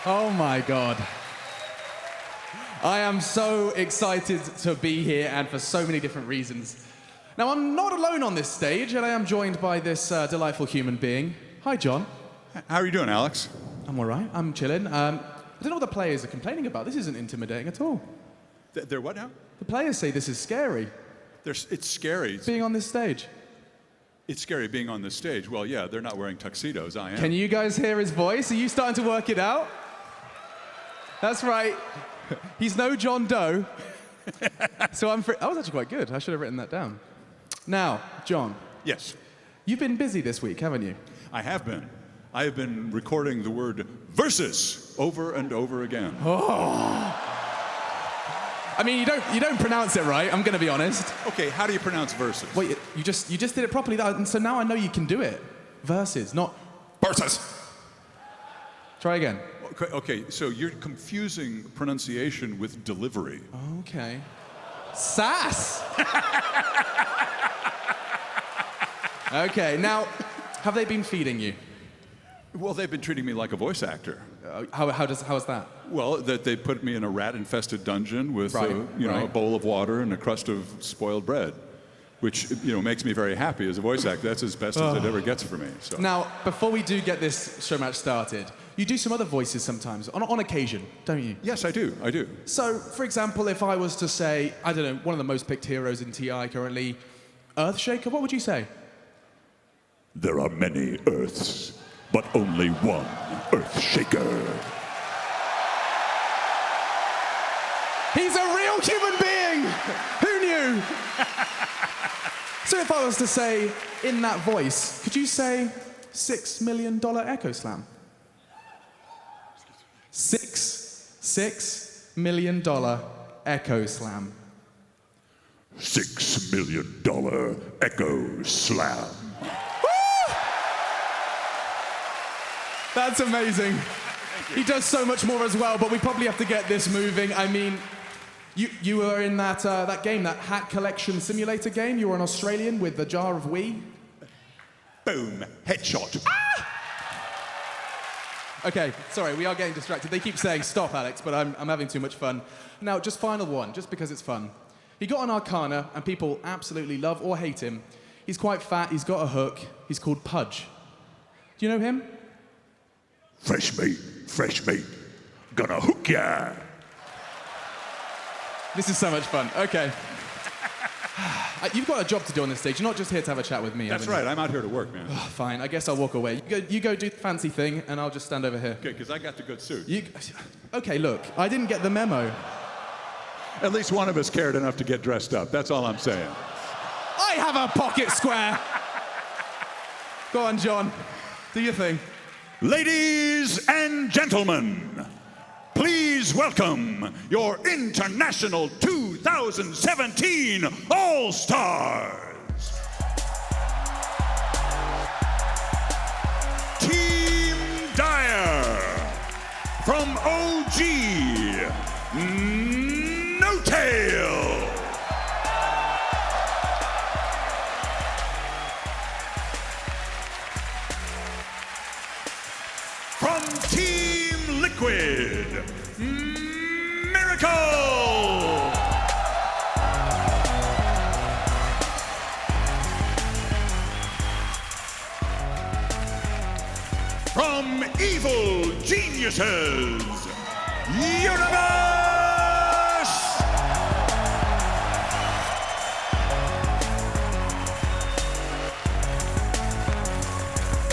Oh my God. I am so excited to be here and for so many different reasons. Now, I'm not alone on this stage, and I am joined by this delightful human being. Hi, John. How are you doing, Alex? I'm all right. I'm chilling. I don't know what the players are complaining about. This isn't intimidating at all. They're what now? The players say this is scary, It's scary. being on this stage. It's scary being on this stage. Well, yeah, they're not wearing tuxedos. I am. Can you guys hear his voice? Are you starting to work it out? That's right. He's no John Doe. So I'm free. That was actually quite good. I should have written that down. Now, John. Yes, You've been busy this week, haven't you? I have been. I have been recording the word versus over and over again. I mean, you don't pronounce it right, I'm going to be honest. Okay, how do you pronounce versus? Wait, you just did it properly, and so now I know you can do it. Versus, not Versus. try again. Okay, so you're confusing pronunciation with delivery. Okay. Sass! Okay, now, have they been feeding you? Well, they've been treating me like a voice actor. How is that? Well, that they put me in a rat-infested dungeon with Right, a bowl of water and a crust of spoiled bread, which makes me very happy as a voice actor. That's as best as it ever gets for me. So. Now, before we do get this show match started, you do some other voices sometimes, on occasion, don't you? Yes, I do. I do. So, for example, if I was to say, I don't know, one of the most picked heroes in TI currently, Earthshaker, what would you say? There are many Earths, but only one Earthshaker. He's a real human being! Who knew? So if I was to say, in that voice, could you say $6 million Echo Slam? $6 million Echo Slam. $6 million Echo Slam. That's amazing. He does so much more as well, but we probably have to get this moving. I mean, you were in that game, that Hat Collection Simulator game. You were an Australian with the jar of wee. Boom. Headshot. Okay, sorry, we are getting distracted. They keep saying stop, Alex, but I'm having too much fun. Now, just final one, just because it's fun. He got an Arcana, and people absolutely love or hate him. He's quite fat, he's got a hook. He's called Pudge. Do you know him? Fresh meat, gonna hook ya. This is so much fun. Okay. You've got a job to do on this stage. You're not just here to have a chat with me. That's right. I'm out here to work, man. Fine, I guess I'll walk away. You go do the fancy thing, and I'll just stand over here. Okay, because I got the good suit. Okay, look, I didn't get the memo. At least one of us cared enough to get dressed up. That's all I'm saying. I have a pocket square. Go on, John. Do your thing. Ladies and gentlemen, please welcome your International 2017 All-Stars. Team Dyer from OG, No Tail. From Team Liquid, Miracle! From Evil Geniuses, Universe!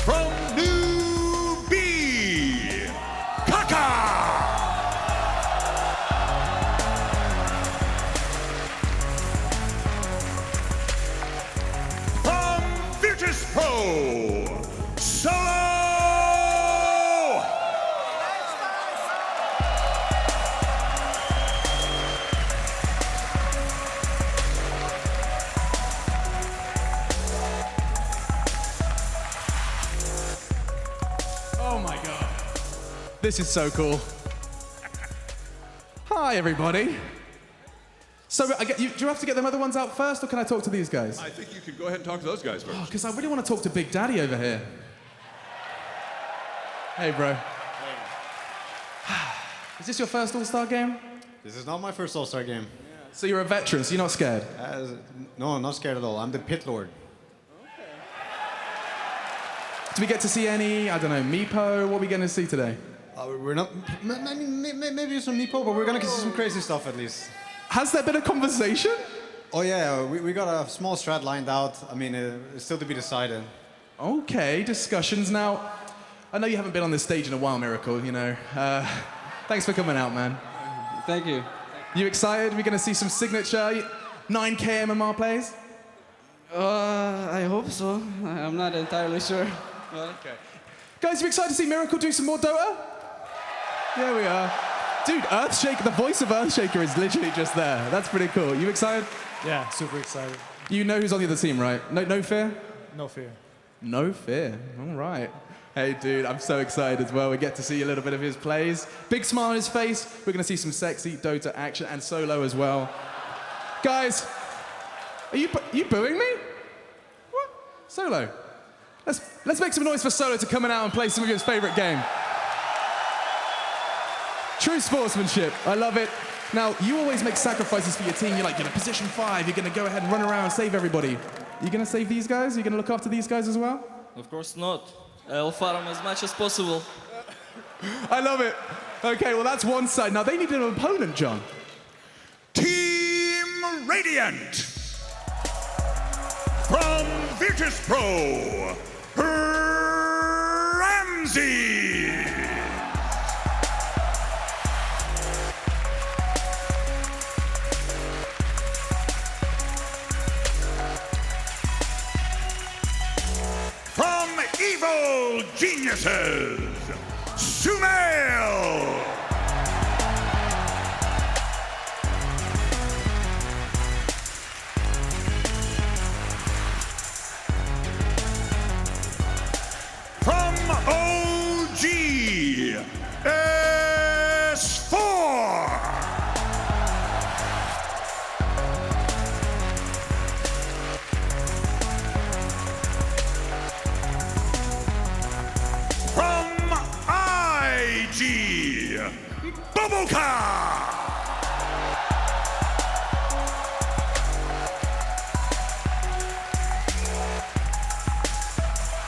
From New B, Kaka! From Virtus Pro, Solo! Oh my God. This is so cool. Hi, everybody. So, do you have to get them other ones out first, or can I talk to these guys? I think you can go ahead and talk to those guys first. Because I really want to talk to Big Daddy over here. Hey, bro. Is this your first All-Star game? This is not my first All-Star game. So you're a veteran, so you're not scared? No, not scared at all. I'm the pit lord. Do we get to see any, I don't know, Meepo? What are we going to see today? We're not. Maybe some Meepo, but we're gonna get some crazy stuff at least. Has there been a conversation? Oh yeah, we got a small strat lined out. I mean, it's still to be decided. Okay, discussions. Now, I know you haven't been on this stage in a while, Miracle, you know. Thanks for coming out, man. Thank you. You excited? We're going to see some signature 9K MMR plays? I hope so. I'm not entirely sure. Okay. Guys, you excited to see Miracle do some more Dota? There we are. Dude, Earthshaker, the voice of Earthshaker is literally just there. That's pretty cool. You excited? Yeah, super excited. You know who's on the other team, right? No fear? No fear. No fear. All right. Hey, dude, I'm so excited as well. We get to see a little bit of his plays. Big smile on his face. We're going to see some sexy Dota action and solo as well. Guys, are you booing me? What? Solo. Let's make some noise for Solo to coming out and play some of his favorite game. True sportsmanship. I love it. Now, you always make sacrifices for your team. You're like, position 5. You're going to go ahead and run around and save everybody. You going to save these guys? Are you going to look after these guys as well? Of course not. I'll farm as much as possible. I love it. Okay, well, that's one side. Now, they need an opponent, John. Team Radiant. From Virtus.pro, Ramsey. From Evil Geniuses, Sumail. From OG, S4. From IG, Bubbleca.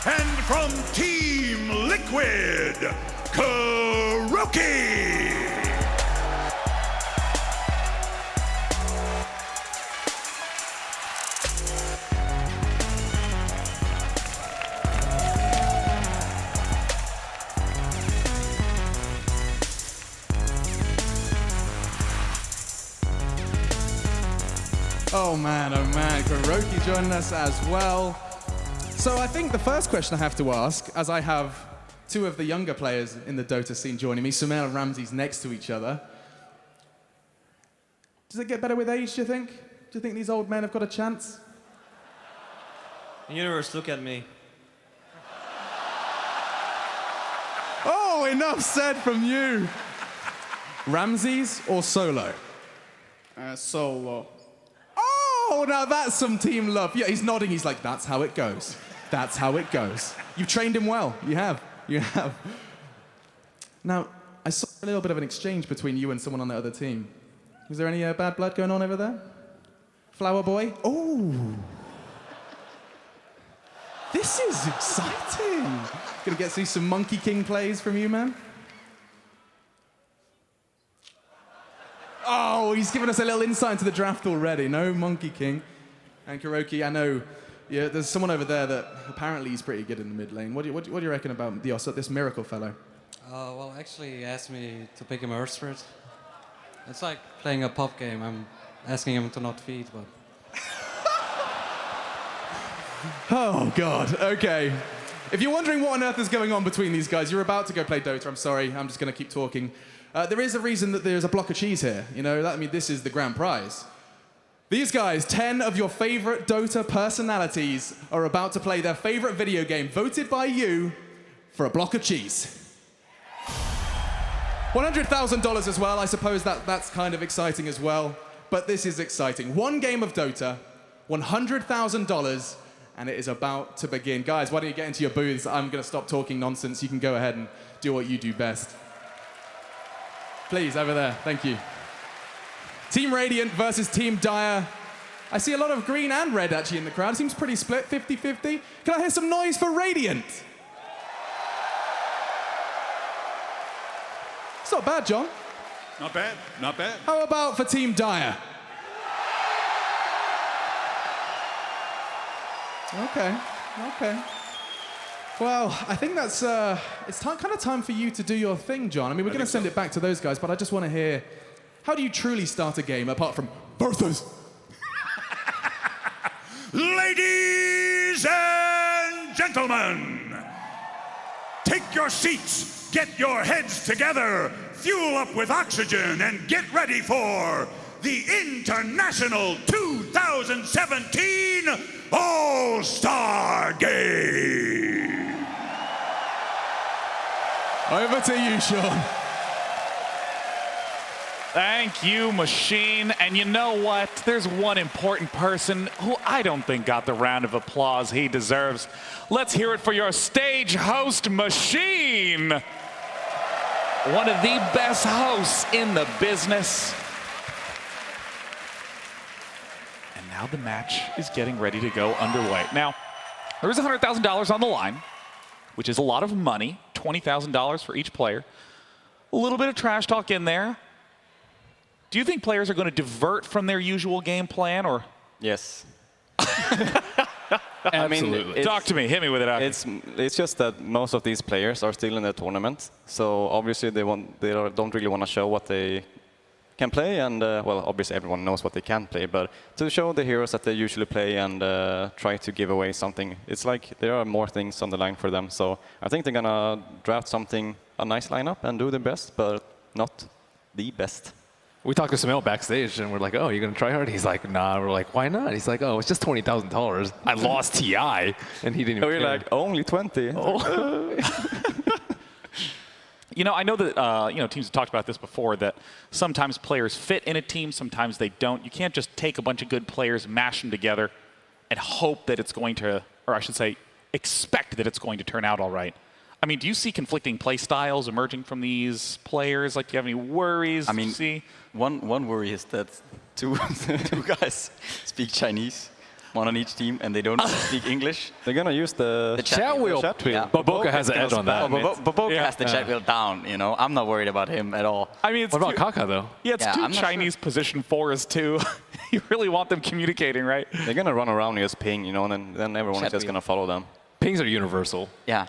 And from Team Liquid, Kuroki. Oh man, Kuroki joining us as well. So I think the first question I have to ask, as I have two of the younger players in the Dota scene joining me, Sumail and Ramsey's next to each other. Does it get better with age, do you think? Do you think these old men have got a chance? Universe, look at me. Oh, enough said from you. Ramses or Solo? Solo. Oh, now that's some team love. Yeah, he's nodding. He's like, that's how it goes. That's how it goes. You've trained him well. You have. You have. Now, I saw a little bit of an exchange between you and someone on the other team. Is there any bad blood going on over there? Flower boy? Oh. This is exciting. Gonna get to see some Monkey King plays from you, man. Oh, he's given us a little insight into the draft already. No Monkey King. And Kuroki, I know, yeah, there's someone over there that apparently he's pretty good in the mid lane. What do you reckon about this Miracle fellow? Well, actually, he asked me to pick him Earth Spirit. It's like playing a pop game. I'm asking him to not feed, but... Oh, God. Okay. If you're wondering what on earth is going on between these guys, you're about to go play Dota. I'm sorry. I'm just going to keep talking. There is a reason that there's a block of cheese here. You know, this is the grand prize. These guys, 10 of your favorite Dota personalities, are about to play their favorite video game, voted by you, for a block of cheese. $100,000 as well. I suppose that's kind of exciting as well. But this is exciting. One game of Dota, $100,000, and it is about to begin. Guys, why don't you get into your booths? I'm going to stop talking nonsense. You can go ahead and do what you do best. Please, over there. Thank you. Team Radiant versus Team Dire. I see a lot of green and red actually in the crowd. It seems pretty split, 50-50. Can I hear some noise for Radiant? It's not bad, John. Not bad. Not bad. How about for Team Dire? Okay. Well, I think that's it's kind of time for you to do your thing, John. I mean, we're going to send it back to those guys, but I just want to hear, how do you truly start a game apart from versus? Ladies and gentlemen, take your seats, get your heads together, fuel up with oxygen, and get ready for the International 2017 All-Star Game. Over to you, Sean. Thank you, Machine. And you know what? There's one important person who I don't think got the round of applause he deserves. Let's hear it for your stage host, Machine. One of the best hosts in the business. And now the match is getting ready to go underway. Now, there is $100,000 on the line, which is a lot of money, $20,000 for each player. A little bit of trash talk in there. Do you think players are going to divert from their usual game plan, or? Yes. Absolutely. Talk to me. Hit me with it. It's just that most of these players are still in the tournament, so obviously they don't really want to show what they can play, and well, obviously everyone knows what they can play, but to show the heroes that they usually play and try to give away something, it's like there are more things on the line for them. So I think they're gonna draft a nice lineup and do their best, but not the best. We talked to Samel backstage, and we're like, "Oh, you're gonna try hard?" He's like, "Nah." We're like, "Why not?" He's like, "Oh, it's just $20,000. I lost TI," and he didn't even We're care. like, only 20. Oh. You know, I know that teams have talked about this before, that sometimes players fit in a team, sometimes they don't. You can't just take a bunch of good players, mash them together, and hope that it's going to, or I should say, expect that it's going to turn out all right. I mean, do you see conflicting play styles emerging from these players? Like, do you have any worries? I mean, do you see? One worry is that two guys speak Chinese, one on each team, and they don't speak English. They're gonna use the chat wheel. Yeah. Boboka has an edge on that. Boboka has the chat wheel down. You know, I'm not worried about him at all. I mean, it's What about Kaka though? Yeah, it's two I'm not Chinese position fours too. You really want them communicating, right? They're gonna run around and just ping, you know, and then everyone is just gonna follow them. Pings are universal. Yeah.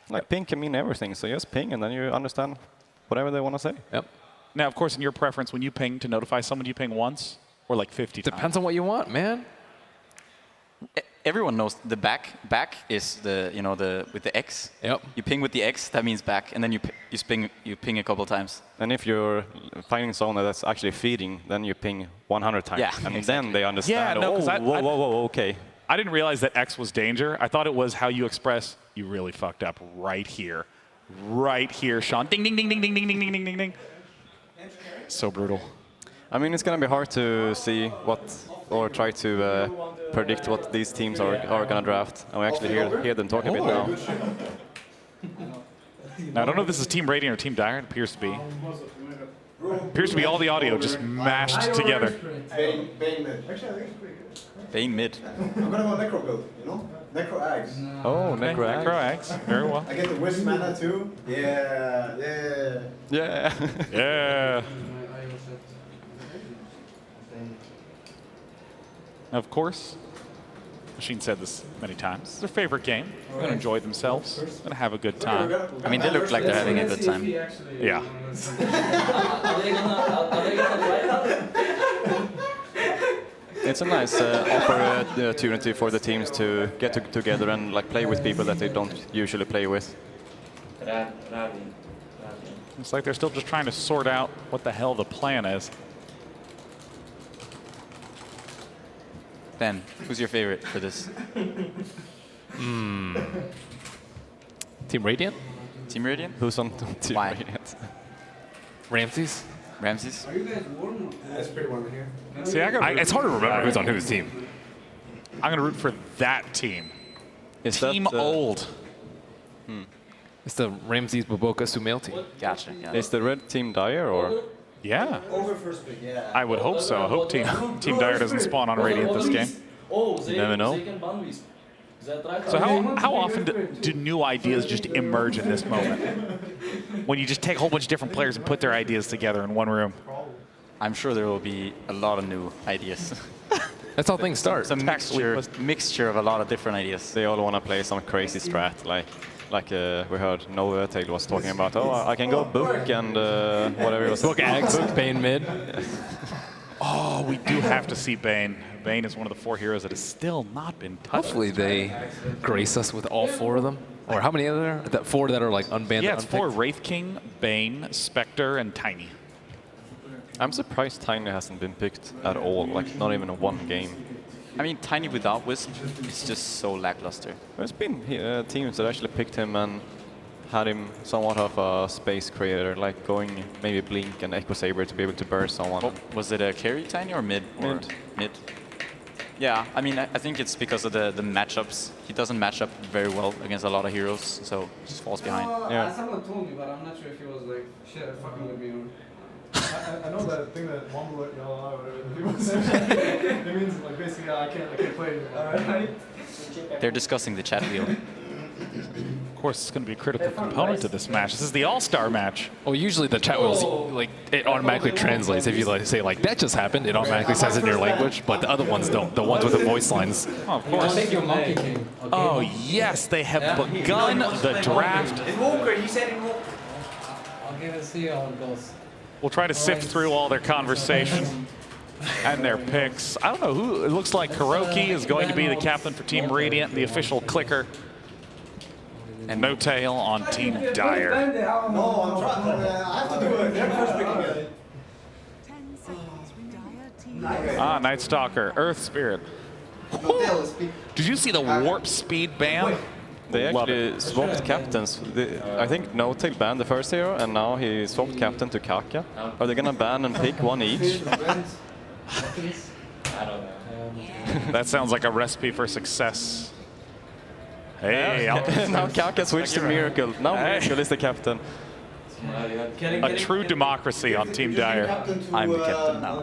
Like ping can mean everything, so just ping and then you understand whatever they want to say. Yep. Now, of course, in your preference, when you ping to notify someone, do you ping once or like 50 times? Depends on what you want, man. Everyone knows the back. Back is with the X. Yep. You ping with the X, that means back, and then you ping a couple times. And if you're finding someone that's actually feeding, then you ping 100 times. Yeah, and then they understand. Yeah, no, 'cause whoa, okay. I didn't realize that X was danger. I thought it was how you express, you really fucked up right here. Right here, Sean. Ding, ding, ding, ding, ding, ding, ding, ding, ding, ding, ding. So brutal. I mean, it's going to be hard to see or try to predict what these teams are going to draft. And we actually hear them talk a bit now. Now, I don't know if this is Team Radiant or Team Dire. It appears to be. Appears to be all the audio just mashed together. Bane mid. Actually, I think it's pretty good. Bane mid. I'm gonna go Necro build, you know? Necro Ags. Oh, Necro Ags. Necro Ags. Very well. I get the Wisp mana too. Yeah. Yeah. Yeah. Of course, Machine said this many times. It's their favorite game. They're going to enjoy themselves. Going to have a good time. I mean, they look like they're having a good time. Yeah. It's a nice opportunity for the teams to get together and like play with people that they don't usually play with. It's like they're still just trying to sort out what the hell the plan is. Ben, who's your favorite for this? Team Radiant? Team Radiant? Who's on Team Radiant? Ramses? Ramses? It's pretty warm in here. See, it's hard to remember who's on whose team. I'm going to root for that team. Is team that, Old. It's the Ramses Boboka Sumail team. Gotcha. Yeah. Is the red team Dire or? Yeah. Over first pick, yeah. I would hope so. I hope Team Dire doesn't spawn on Radiant this game. You never know. So how often do new ideas just emerge in this moment? When you just take a whole bunch of different players and put their ideas together in one room? I'm sure there will be a lot of new ideas. That's how things start. It's a mixture of a lot of different ideas. They all want to play some crazy strat, like we heard Novatail was talking about. Oh, I can go book and whatever it was. Book Axe, Bane mid. Oh, we do have to see Bane. Bane is one of the 4 heroes that has still not been touched. Hopefully they grace us with all 4 of them. Or how many are there? That 4 that are like unbanned. Yeah, it's 4: Wraith King, Bane, Spectre, and Tiny. I'm surprised Tiny hasn't been picked at all, like not even in one game. I mean, Tiny without Wisp is just so lackluster. There's been teams that actually picked him and had him somewhat of a space creator, like going maybe Blink and Echo Saber to be able to burst someone. Oh, was it a carry Tiny or mid? Mid. Yeah, I mean, I think it's because of the matchups. He doesn't match up very well against a lot of heroes, so he just falls behind. Yeah. Someone told me, but I'm not sure if he was like, shit, fucking with me. I know that thing that Womble or whatever people say. It means like basically I can't play anymore. They're discussing the chat wheel. Of course, it's going to be a critical component to this match. This is the All-Star match. Well, usually the chat will like it automatically translates. If you like say like that just happened, it automatically says it in your language. But the other ones don't. The ones with the voice lines. Oh, of course. Take your Monkey King. Okay. Oh yes, they have begun the draft. Invoker, he said Invoker. Okay, let's see how it goes. We'll try to sift through all their conversation and their picks. I don't know who. It looks like Kuroki is going to be the captain for Team Radiant, the official clicker. And No Tail on Team Dire. No, I'm trying. I have to do it. They're first picking it. Ah, Night Stalker, Earth Spirit. Did you see the warp speed ban? They actually swapped captains. I think Novatail banned the first hero, and now he swapped captain to Kaka. Are they gonna ban and pick one each? That sounds like a recipe for success. Hey, now Kaka switched to Miracle. Now Miracle is the captain. A true democracy on Team Dire. I'm the captain now.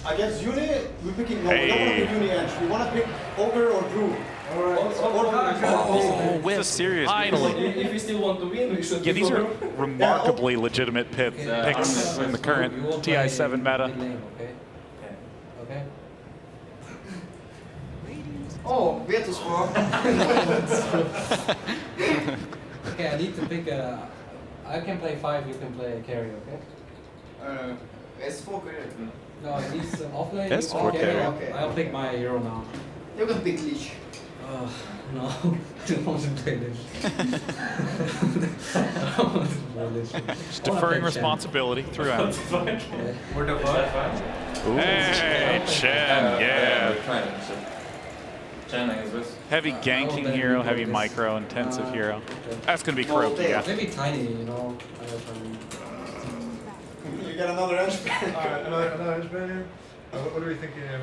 Against Uni, we're picking. No, we don't want to pick Uni Edge. We want to pick Ogre or Brew. Oh, Wisp, serious. Finally. If we still want to win, we should. Yeah, these are remarkably legitimate picks in the current TI7 meta. Okay. Oh, Vetus for. Okay, I need to pick a. I can play 5, you can play a carry, okay? S4 carry. No, he's offlane. S4 carry. Okay. I'll pick my hero now. You can pick Leech. No, don't want to play Lich. I don't want to play Lich. Just deferring responsibility throughout. We're the fuck? Hey, Chen, yeah. Heavy ganking hero, heavy micro, intensive hero. That's going to be Kuroki, yeah. Maybe Tiny, you know. You got another edge ban. Alright, another edge ban here. What are we thinking here?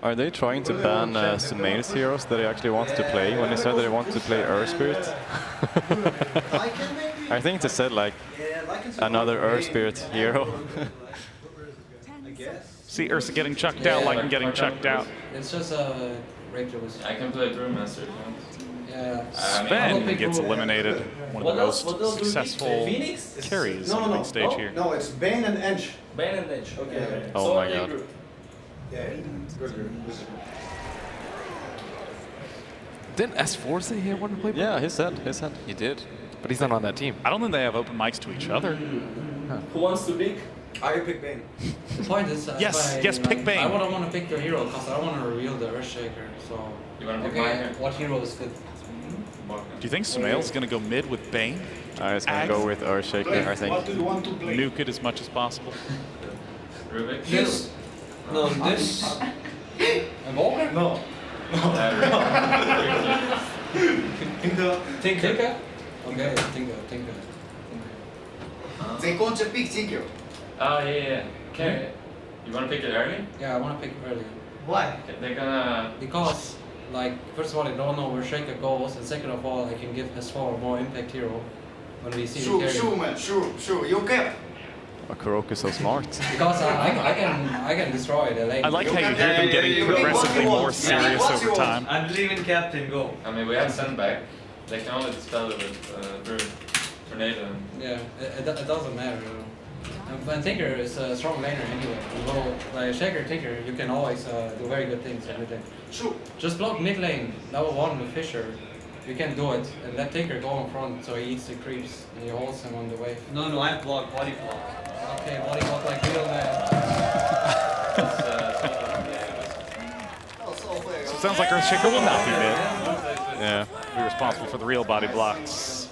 Are they trying to ban Sumail's heroes that they actually wanted to play when they said that they wanted to play Earth Spirit? I think they said like another Earth Spirit hero. See Ursa getting chucked out like I'm getting chucked out. It's just a regular. I can play Brewmaster. Yeah. Sven gets eliminated. One of the most successful carries on the main stage here. No, it's Bane and Edge. Bane and Edge, okay. Oh my god. Yeah, good. Didn't S4 say he wanted to play? Yeah, he said. He did. But he's not on that team. I don't think they have open mics to each other. Who wants to pick? I pick Bane. The point is, yes, pick Bane. I wouldn't want to pick your hero because I want to reveal the Earthshaker. So. You want to pick my hero? What hero is good? Do you think Sumail's going to go mid with Bane? I was gonna go with Earthshaker, I think. What do you want to play? Nuke it as much as possible. Rubik? This. No, this. And Walker? No. Tinker? Okay, Tinker. They can't pick Tinker. Oh, yeah. Okay. You want to pick it early? Yeah, I want to pick early. Why? They're gonna... Because like, first of all, I don't know where Shaker goes, and second of all, I can give S4 more impact hero when we see the carry. Sure, man, sure. You cap. Kuroky is so smart. Because I can destroy the lane. I like how you hear them getting progressively more serious over time. I believe in Captain, go. I mean, we have Sandbag. They can only dispel it with Burn, Tornado. Yeah, it doesn't matter. And Tinker is a strong laner anyway. Well, like Shaker Tinker, you can always do very good things in mid lane. Sure. Just block mid lane, level 1 with Fisher. You can do it, and let Tinker go in front so he eats the creeps and he holds him on the wave. No, I block, body block. Okay, body block like real man. So it sounds like Earthshaker will not be mid. Yeah, be responsible for the real body blocks.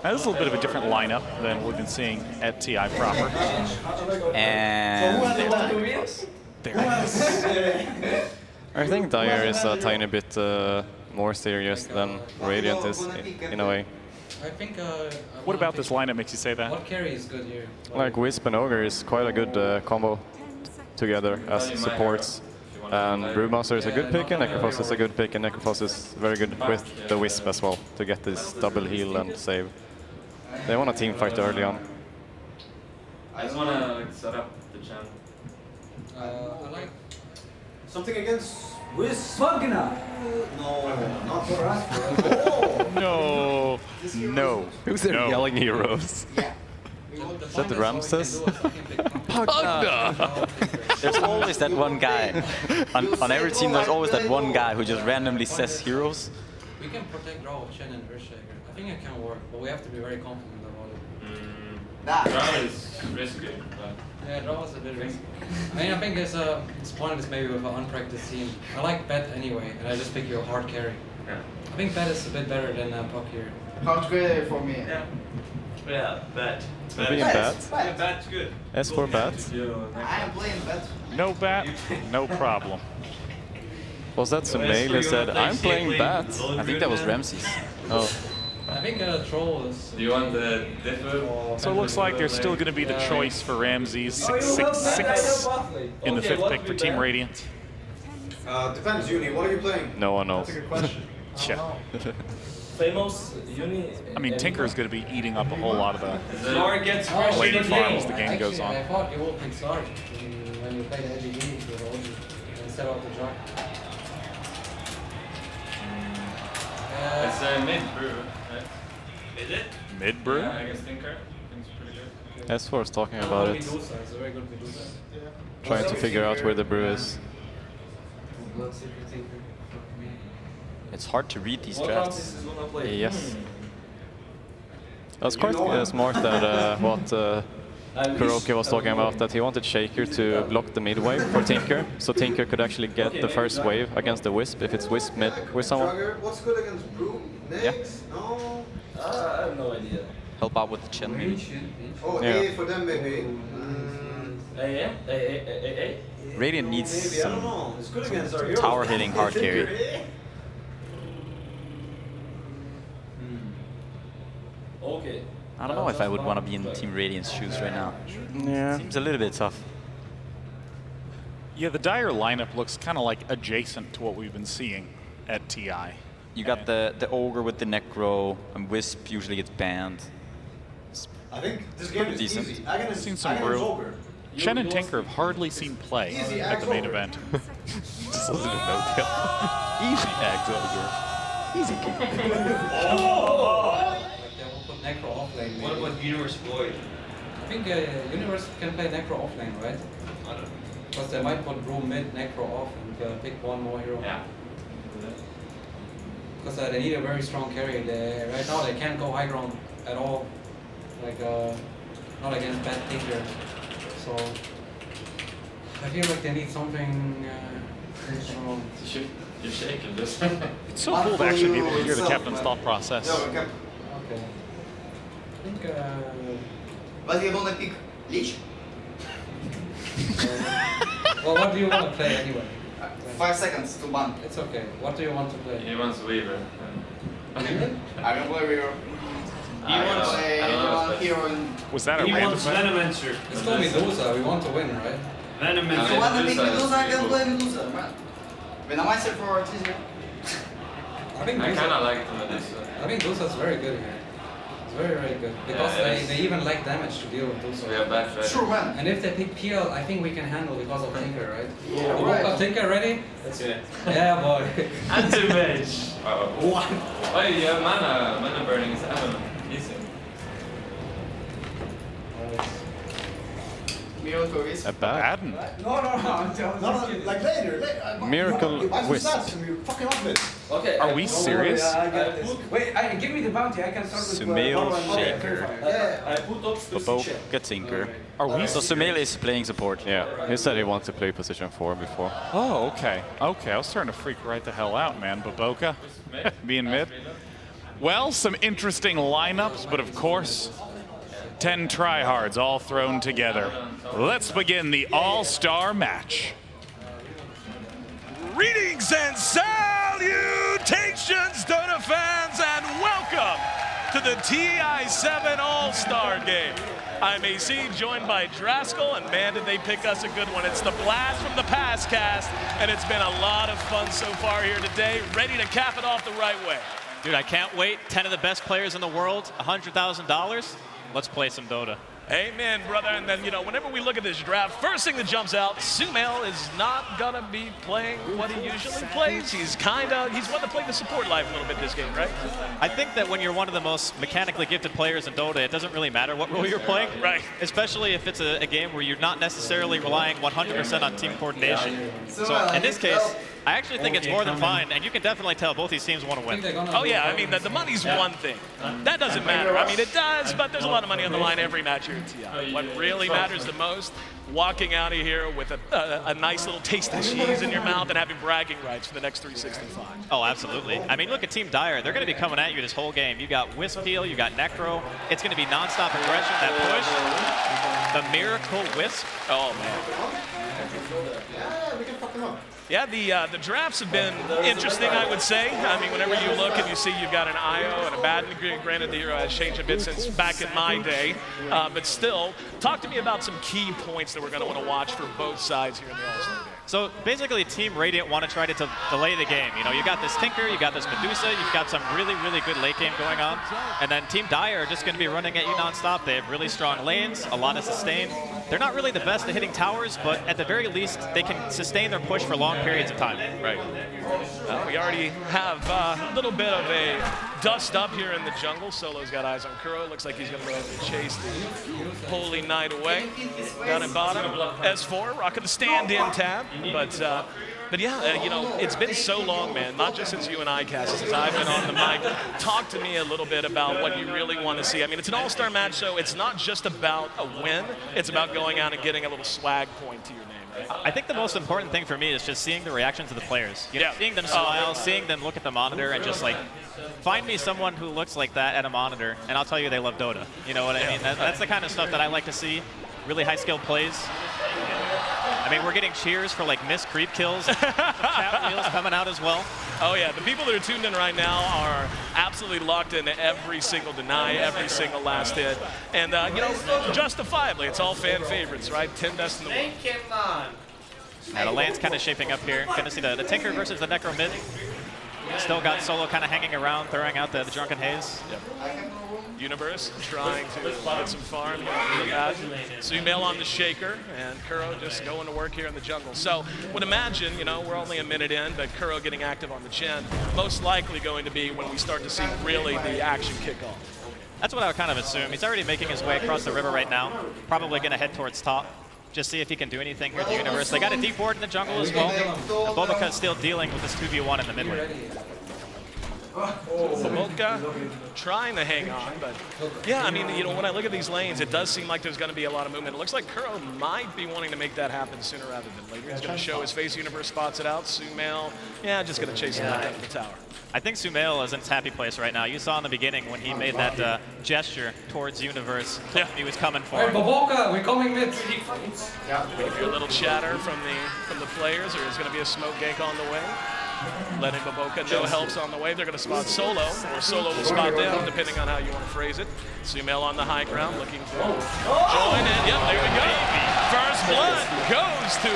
Now, this is a little bit of a different lineup than what we've been seeing at TI proper. And there it is. I think Dire is a tiny bit more serious than Radiant is in a way. I think. What about this lineup makes you say that? What carry is good here? Like Wisp and Ogre is quite a good combo together as supports. And Brewmaster is a good pick and Necrophos is a good pick, and Necrophos is very good with the Wisp as well to get this double heal and save. They want a team fight early on. I just want to set up the champ. I like something against Wisp. Wagner. No, not for us. No. No. Who's there yelling heroes? Yeah. Is that Ramses? There's always that one guy. On every team, there's always that one guy who just randomly says heroes. We can protect draw with Chen and Earthshaker. I think it can work, but we have to be very confident about it. Draw is risky, but... Yeah, draw is a bit risky. I mean, I think it's pointless maybe with an unpracticed team. I like Bet anyway, and I just pick your hard carry. Yeah. I think Bet is a bit better than Puck here. Hard carry for me. Yeah, Bet. Maybe in bat. Yeah, Bat's good. S for bat. I am playing Bet. No bat, no problem. Was that Sumail who said, I'm playing bat? I think that was Ramses. Oh. I think Troll is... Do you want the differ? So it looks like there's still going to be the choice for Ramses 666 in the 5th pick for Team Radiant. Depends, Uni. What are you playing? No one knows. That's a good question. Yeah. Famous Uni. I mean, Tinker's going to be eating up a whole lot of the Lord gets lane farm as the game goes on. I thought you will pick Sarge when you play the LGD instead of the Jock. It's a mid brew, right? Is it? Mid brew? Yeah, I guess Tinker. It's pretty good. S4 is talking about it. Medusa, it's a very good Medusa. Trying to figure out where the brew is. It's hard to read these drafts. Yes. That's quite smart that what Kuroky was talking about, that he wanted Shaker to block the mid wave for Tinker, so Tinker could actually get the first wave against the Wisp if it's Wisp mid with someone. What's good against Brew? Next? Yeah. No? I have no idea. Help out with the Chen maybe. Oh, Yeah. A for them maybe. Radiant needs Maybe, I don't know. It's good against our heroes. tower hitting hard carry. Okay. I don't know if I would want to be in Team Radiant's shoes right now. Yeah. Seems a little bit tough. Yeah, the Dire lineup looks kind of like adjacent to what we've been seeing at TI. You got the Ogre with the Necro, and Wisp usually gets banned. I think this game is Decent. easy. I can Seen some brew. Ogre. Shen and Tinker have hardly seen play Easy at the main Ogre. event. Just listen to no tail. Easy Axe Ogre. Easy. Like they will put Necro off lane. What maybe. about Universe Void? I think Universe can play Necro off lane, right? I don't know. Because they might put Brew mid, Necro off, and pick one more hero. Yeah. Because they need a very strong carry. Right now they can't go high ground at all. Like, not against bad Tinker. So, I feel like they need something, I don't know. You're shaking this. It's so cool to actually be able to hear the captain's thought process. Okay. I think, But you wanna pick Lich? well, what do you want to play anyway? 5 seconds to ban. It's okay. What do you want to play? He wants Weaver. I can play Weaver. He wants hero in... Was that a He random wants bet? Venomancer. It's called Medusa. We want to win, right? Venomancer. If you wanna pick Medusa, I can play Medusa, man. Men I might say for TC. I think I kind of like this. I think Dusa's very good here. It's very, very good. Because they even like damage to deal with Dusa. We have back. Sure, man. And if they pick PL, I think we can handle because of Tinker, right? Yeah, right. Tinker ready? Let's do it. Yeah, boy. Anti-mage. What? Oh, you have mana burning is easy. Miracle is. A bad. No, like later. Miracle Wisp. Fucking up it. Okay. Are we serious? Wait, give me the bounty. I can start with Sumail, Shaker, Yeah. Baboka, Tinker. Are we So Sumail is playing support. Yeah, he said he wants to play position 4 before. Oh, okay. Okay, I was starting to freak right the hell out, man. Baboka being mid. Well, some interesting lineups, but of course, 10 tryhards all thrown together. Let's begin the all-star match. Greetings and salutations, Dota fans, and welcome to the TI7 All-Star Game. I'm AC, joined by Draskell, and man, did they pick us a good one. It's the Blast from the Past cast, and it's been a lot of fun so far here today, ready to cap it off the right way. Dude, I can't wait. 10 of the best players in the world, $100,000. Let's play some Dota. Amen, brother. And then, you know, whenever we look at this draft, first thing that jumps out, Sumail is not going to be playing what he usually plays. He's one to play the support life a little bit this game, right? I think that when you're one of the most mechanically gifted players in Dota, it doesn't really matter what role you're playing. Right. Especially if it's a game where you're not necessarily relying 100% on team coordination. So in this case, I actually think it's more than fine, and you can definitely tell both these teams want to win. Oh, yeah. I mean, the money's one thing. That doesn't matter. I mean, it does, but there's a lot of money on the line every match here at TI. What really matters the most, walking out of here with a nice little taste of cheese in your mouth and having bragging rights for the next 365. Oh, absolutely. I mean, look at Team Dire. They're going to be coming at you this whole game. You got Wisp Heal, you got Necro. It's going to be nonstop aggression, that push. The Miracle Wisp. Oh, man. Yeah, we can fuck him up. Yeah, the drafts have been interesting, I would say. I mean, whenever you look and you see you've got an IO and a Baden, granted the hero has changed a bit since back in my day, but still, talk to me about some key points that we're going to want to watch for both sides here in the All-Star game. So basically, Team Radiant want to try to delay the game. You know, you got this Tinker, you got this Medusa, you've got some really, really good late game going on. And then Team Dire are just going to be running at you nonstop. They have really strong lanes, a lot of sustain. They're not really the best at hitting towers, but at the very least, they can sustain their push for long periods of time. Right. We already have a little bit of a dust up here in the jungle. Solo's got eyes on Kuro. Looks like he's going to go ahead and chase the Holy Knight away. Down at bottom, S4 rocking the stand-in tab. But yeah, you know, it's been so long, man, not just since you and I, Cassie, since I've been on the mic. Talk to me a little bit about what you really want to see. I mean, it's an all-star match, so it's not just about a win. It's about going out and getting a little swag point to your name, right? I think the most important thing for me is just seeing the reactions of the players. You know, seeing them smile, seeing them look at the monitor, and just like, find me someone who looks like that at a monitor, and I'll tell you they love Dota. You know what I mean? That's the kind of stuff that I like to see. Really high-skilled plays. I mean, we're getting cheers for like missed creep kills. Chat wheels coming out as well. Oh yeah, the people that are tuned in right now are absolutely locked into every single deny, every single last hit. And you know, justifiably, it's all fan favorites, right? 10 best in the world. Yeah, the lane's kind of shaping up here. Gonna see the Tinker versus the Necro mid. Still got Solo kind of hanging around, throwing out the Drunken Haze. Yep. Universe trying to get some farm here. Sumail on the Shaker, and Kuro just going to work here in the jungle. So would imagine, you know, we're only a minute in, but Kuro getting active on the Chen, most likely going to be when we start to see really the action kick off. That's what I would kind of assume. He's already making his way across the river right now. Probably going to head towards top. Just see if he can do anything here at the Universe. They got a deep ward in the jungle as well. And Baboka is still dealing with this 2v1 in the mid lane. Baboka trying to hang on, but yeah, I mean, you know, when I look at these lanes, it does seem like there's going to be a lot of movement. It looks like Kuro might be wanting to make that happen sooner rather than later. He's going to show his face. Universe spots it out. Sumail, yeah, just going to chase him back out of the tower. I think Sumail is in his happy place right now. You saw in the beginning when he made that gesture towards Universe. Yeah. He was coming for him. Baboka, we're coming mid. Yeah, we can hear a little chatter from the players, or is going to be a smoke gank on the way. Letting Baboka know help's on the way. They're going to spot Solo, or Solo will spot them, depending on how you want to phrase it. Sumail on the high ground, looking to join in. Yep, there we go. First blood goes to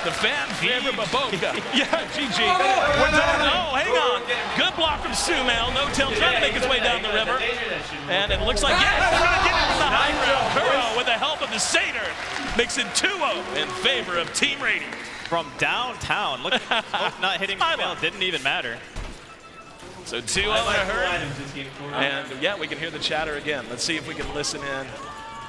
The fan favorite Baboka. Yeah, GG. We're done. Oh, hang on. Good block from Sumail. No-tail trying to make his way down the river. And it looks like, yes, we're going to get it from the high ground. Kuro, with the help of the Satyr, makes it 2-0 in favor of Team Radiant. From downtown. Look, not hitting Sumail didn't even matter. So 2-0 in a hurry. And yeah, we can hear the chatter again. Let's see if we can listen in.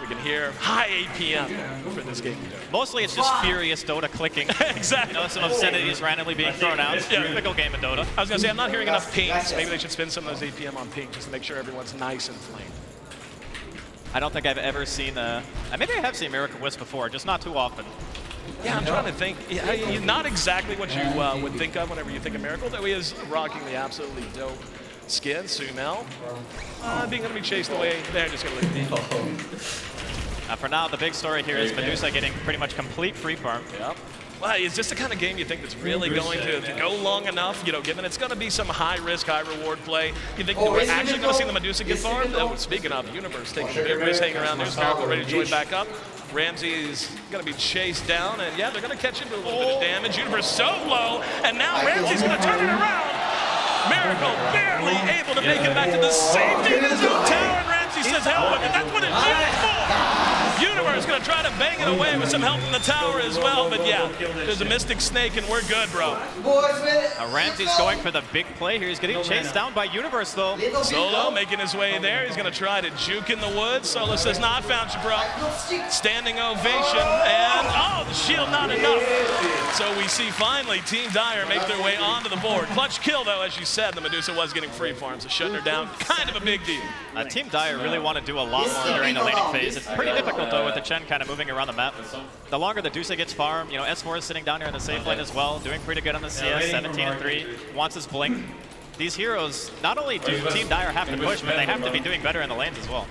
We can hear high APM for this game. Mostly it's just furious Dota clicking. Exactly. You know, some obscenities randomly being thrown out. Typical game of Dota. I was going to say, I'm not hearing enough pings. Maybe they should spend some of those APM on ping just to make sure everyone's nice and flamed. I don't think I've ever seen maybe I have seen Miracle Wisp before, just not too often. Yeah, I'm trying to think. Yeah, not exactly what you would think of whenever you think of Miracle, though he is rocking the absolutely dope skin. Sumail being going to be chased away. They're just going to leave it. For now, the big story here is Medusa getting pretty much complete free farm. Yep. Well, is this the kind of game you think that's really going to go long enough? You know, given it's going to be some high risk, high reward play. You think we're actually going to see the Medusa get farmed? Speaking of, Universe taking a big risk hanging around. There's Miracle ready to join back up. Ramsey is going to be chased down, and yeah, they're going to catch him with a little bit of damage. Universe so low, and now Ramsey's going to turn it around. Miracle barely able to make it back to the safety of his own tower, and Ramsey says, hell with it. That's what it's for. Universe going to try to bang it away with some help from the tower as well, but yeah, there's a Mystic Snake, and we're good, bro. Ramsey's going for the big play here. He's getting chased down by Universe, though. Solo making his way there. He's going to try to juke in the woods. Solo says, not found you, bro. Standing ovation, and oh, the shield not enough. So we see finally Team Dire make their way onto the board. Clutch kill, though, as you said, the Medusa was getting free farm, so shutting her down, kind of a big deal. Team Dire really want to do a lot more during the laning phase. It's pretty difficult, though, with the Chen kind of moving around the map. The longer the Dusa gets farmed, you know, S4 is sitting down here in the safe lane as well, doing pretty good on the CS, 17-3, wants his blink. These heroes, not only do Team Dire have to push, but they have to be doing better in the lanes as well.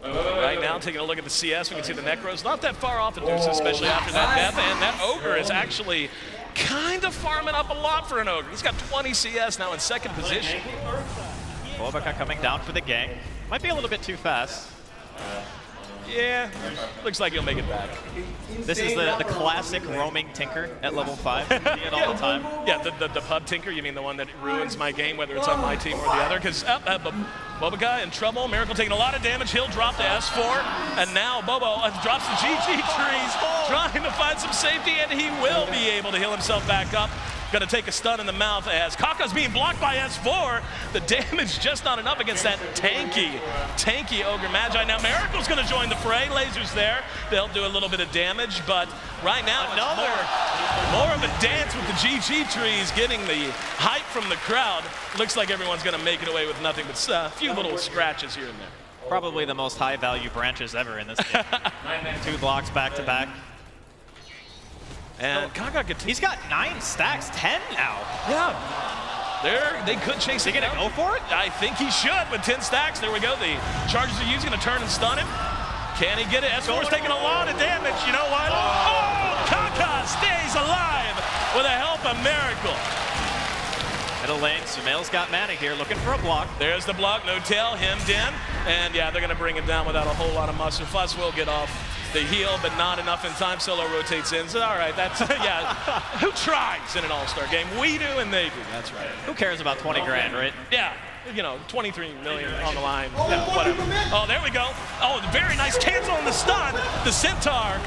Right now, taking a look at the CS, we can see the Necros not that far off the Dusa, especially after that death, and that Ogre is actually kind of farming up a lot for an Ogre. He's got 20 CS now in second position. Bobaka coming down for the gank. Might be a little bit too fast. Yeah, looks like he'll make it back. This is the classic roaming Tinker at level 5. You see it all the time. Yeah, the pub Tinker, you mean the one that ruins my game, whether it's on my team or the other? Because Bobaka in trouble, Miracle taking a lot of damage, he'll drop to S4, and now Bobo drops the GG trees, trying to find some safety, and he will be able to heal himself back up. Gonna take a stun in the mouth as Kaka's being blocked by S4. The damage just not enough against that tanky Ogre Magi. Now Miracle's gonna join the fray. Lasers there. They'll do a little bit of damage, but right now it's more of a dance with the GG trees, getting the hype from the crowd. Looks like everyone's gonna make it away with nothing but a few little scratches here and there. Probably the most high value branches ever in this game. 2 blocks back to back. And Kaka, he's got 9 stacks, 10 now. Yeah. They could chase him. Is he gonna go for it? I think he should with 10 stacks. There we go. The Chargers are using to turn and stun him. Can he get it? S4's taking a lot of damage. You know what? Oh, Kaka stays alive with the help of Miracle. Middle lane, Sumail's got mana here, looking for a block. There's the block, no tail, hemmed in. And yeah, they're gonna bring him down without a whole lot of muster. Fuss will get off the heal, but not enough in time. Solo rotates in. So, all right, that's, yeah. Who tries in an all-star game? We do and they do, that's right. Who cares about 20 grand, right? Yeah, you know, 23 million on the line. Yeah, whatever. Oh, there we go. Oh, very nice cancel on the stun. The Centaur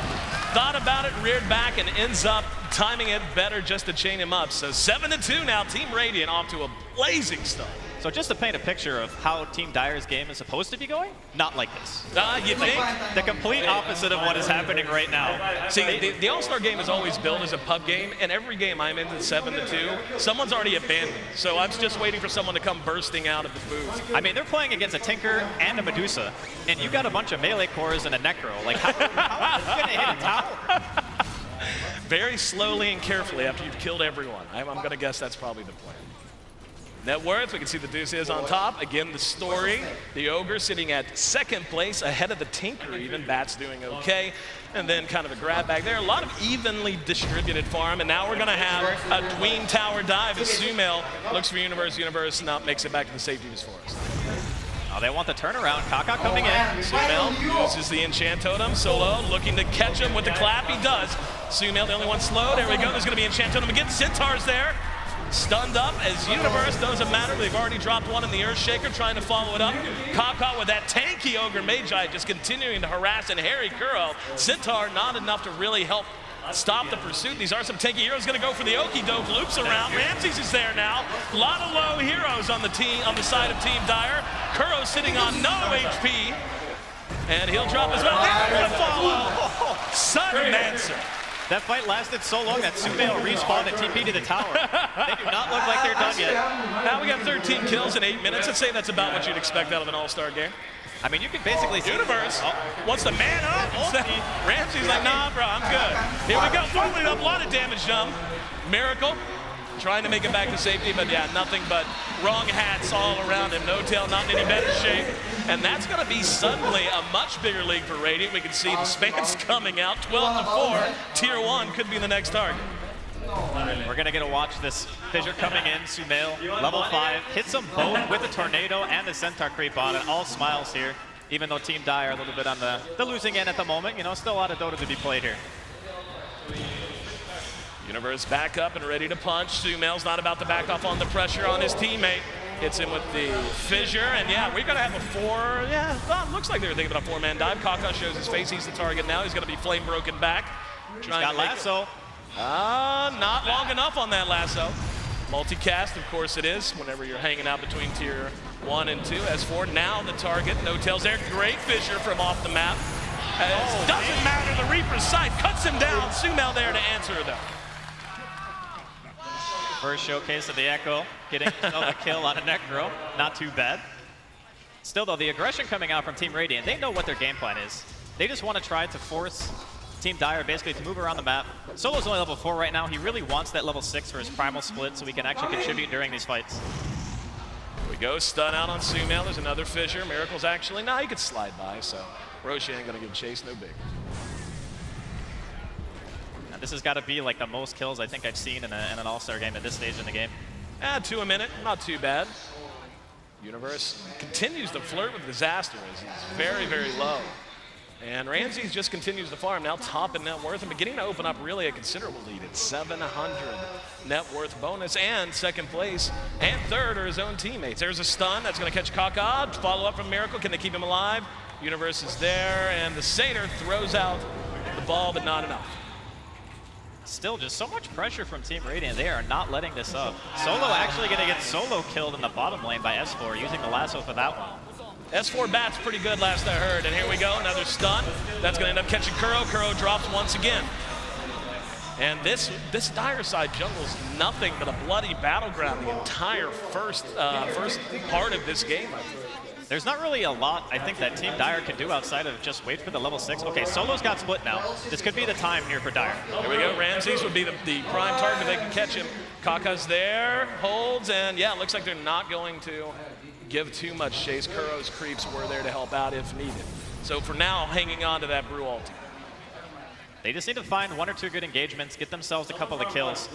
thought about it, reared back, and ends up timing it better just to chain him up. So 7-2 now, Team Radiant off to a blazing start. So just to paint a picture of how Team Dire's game is supposed to be going, not like this. You think? The complete opposite of what is happening right now. See, the All-Star game is always built as a pub game, and every game I'm in 7-2, someone's already abandoned. So I'm just waiting for someone to come bursting out of the booth. I mean, they're playing against a Tinker and a Medusa, and you got a bunch of melee cores and a Necro. Like, how are you gonna hit a tower? Very slowly and carefully after you've killed everyone. I'm going to guess that's probably the plan. Net worth, we can see the Deuce is on top. Again, the story, the Ogre sitting at second place, ahead of the Tinker even. Bat's doing okay. And then kind of a grab back there. A lot of evenly distributed farm. And now we're going to have a Dween Tower dive as Sumail looks for Universe. Universe now makes it back to the safety of his forest. Oh, they want the turnaround. Kaka coming in. Sumail uses the enchant totem. Solo looking to catch him with the clap. He does. Sumail, the only one slow. There we go. There's going to be enchant totem again. Centaur's there. Stunned up as Universe. Doesn't matter. They've already dropped one in the Earthshaker, trying to follow it up. Kaka with that tanky Ogre Magi just continuing to harass and harry Kuro. Centaur not enough to really help stop the pursuit. These are some tanky heroes. Going to go for the Okie Doke. Loops around. Ramses is there now. A lot of low heroes on the team, on the side of Team Dire. Kuro sitting on no HP. And he'll drop as well. There's the follow. Sudden answer. That fight lasted so long that Sumail respawned and TP to the tower. They do not look like they're done yet. Now we got 13 kills in 8 minutes. I'd say that's about what you'd expect out of an all-star game. I mean, you can basically see Universe wants the man up. Ramsey's like, nah, bro, I'm good. Here we go. Throwing it up. A lot of damage done. Miracle trying to make it back to safety, but yeah, nothing but wrong hats all around him. No-tail not in any better shape. And that's going to be suddenly a much bigger league for Radiant. We can see the spans coming out. 12-4. Tier 1 could be the next target. We're going to get to watch this Fissure coming in. Sumail, level 5, hits them both with the Tornado and the Centaur creep on, and all smiles here, even though Team Dire are a little bit on the losing end at the moment. You know, still a lot of Dota to be played here. Universe back up and ready to punch. Sumail's not about to back off on the pressure on his teammate. Hits him with the Fissure, and yeah, we're gonna have a looks like they were thinking about a 4-man dive. Kaka shows his face, he's the target now. He's gonna be flame broken back. He's got lasso. Not long enough on that lasso. Multicast, of course it is, whenever you're hanging out between tier 1 and 2. S4, now the target, no tails there. Great Fissure from off the map. Doesn't matter, the Reaper's side cuts him down. Sumail there to answer though. First showcase of the Echo, getting a kill on a Necro. Not too bad. Still though, the aggression coming out from Team Radiant, they know what their game plan is. They just want to try to force Team Dire basically to move around the map. Solo's only level 4 right now. He really wants that level 6 for his primal split so he can actually contribute during these fights. Here we go, stun out on Sumail. There's another Fissure. Miracle's actually, he could slide by, so Roshi ain't gonna give chase, no big. And this has got to be like the most kills I think I've seen in an all-star game at this stage in the game. 2 a minute, not too bad. Universe continues to flirt with disaster as he's very, very low. And Ramses just continues to farm, now top in net worth and beginning to open up really a considerable lead at 700 net worth bonus, and second place and third are his own teammates. There's a stun that's going to catch Kaka. Follow up from Miracle. Can they keep him alive? Universe is there, and the Satyr throws out the ball, but not enough. Still just so much pressure from Team Radiant. They are not letting this up. Solo actually going to get solo killed in the bottom lane by S4 using the lasso for that one. S4 bats pretty good last I heard, and here we go, another stun. That's gonna end up catching Kuro. Kuro drops once again. And this Dire side jungle's nothing but a bloody battleground the entire first part of this game. There's not really a lot, I think, that Team Dire can do outside of just wait for the level 6. Okay, Solo's got split now. This could be the time here for Dire. Here we go, Ramses would be the prime target if they can catch him. Kaka's there, holds, and yeah, it looks like they're not going to give too much chase. Kuro's creeps were there to help out if needed. So for now, hanging on to that Brew ulti. They just need to find 1 or 2 good engagements, get themselves a couple of kills,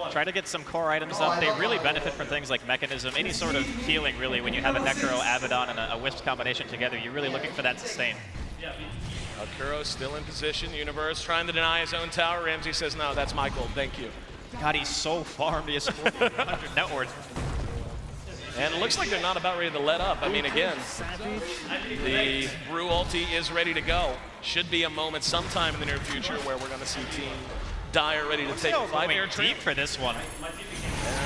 try to get some core items up. They really benefit from things like Mechanism, any sort of healing really. When you have a Necro, Abaddon, and a Wisp combination together, you're really looking for that sustain. Kuro's still in position. Universe trying to deny his own tower. Ramsey says, no, that's my gold, thank you. God, he's so farmed. He has 400 net worth. And it looks like they're not about ready to let up. I mean, again, the Brew ulti is ready to go. Should be a moment sometime in the near future where we're going to see Team Dire ready to take a 5-air deep for this one.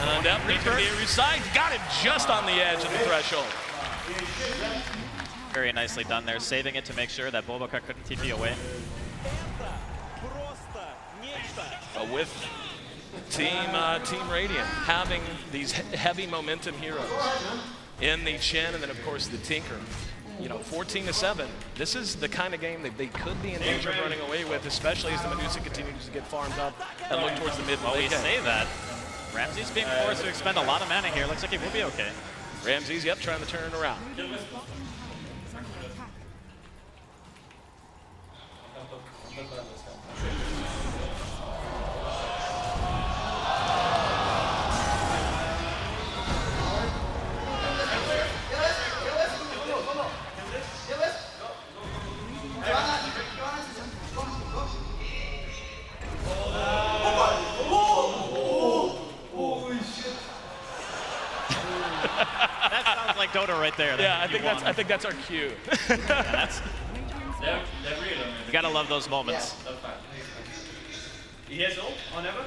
And up Reaper reside. Got him just on the edge of the threshold. Very nicely done there, saving it to make sure that Bulboka couldn't TP away. With Team Radiant having these heavy momentum heroes in the Chen and then of course the Tinker. You know, 14-7. This is the kind of game that they could be in danger of running away with, especially as the Medusa continues to get farmed up and look towards the mid. Well, we say that. Ramses being forced to expend a lot of mana here. Looks like he will be okay. Ramses, yep, trying to turn it around. there. Yeah, I think that's our cue. That's, you gotta love those moments. He has ult on Ever?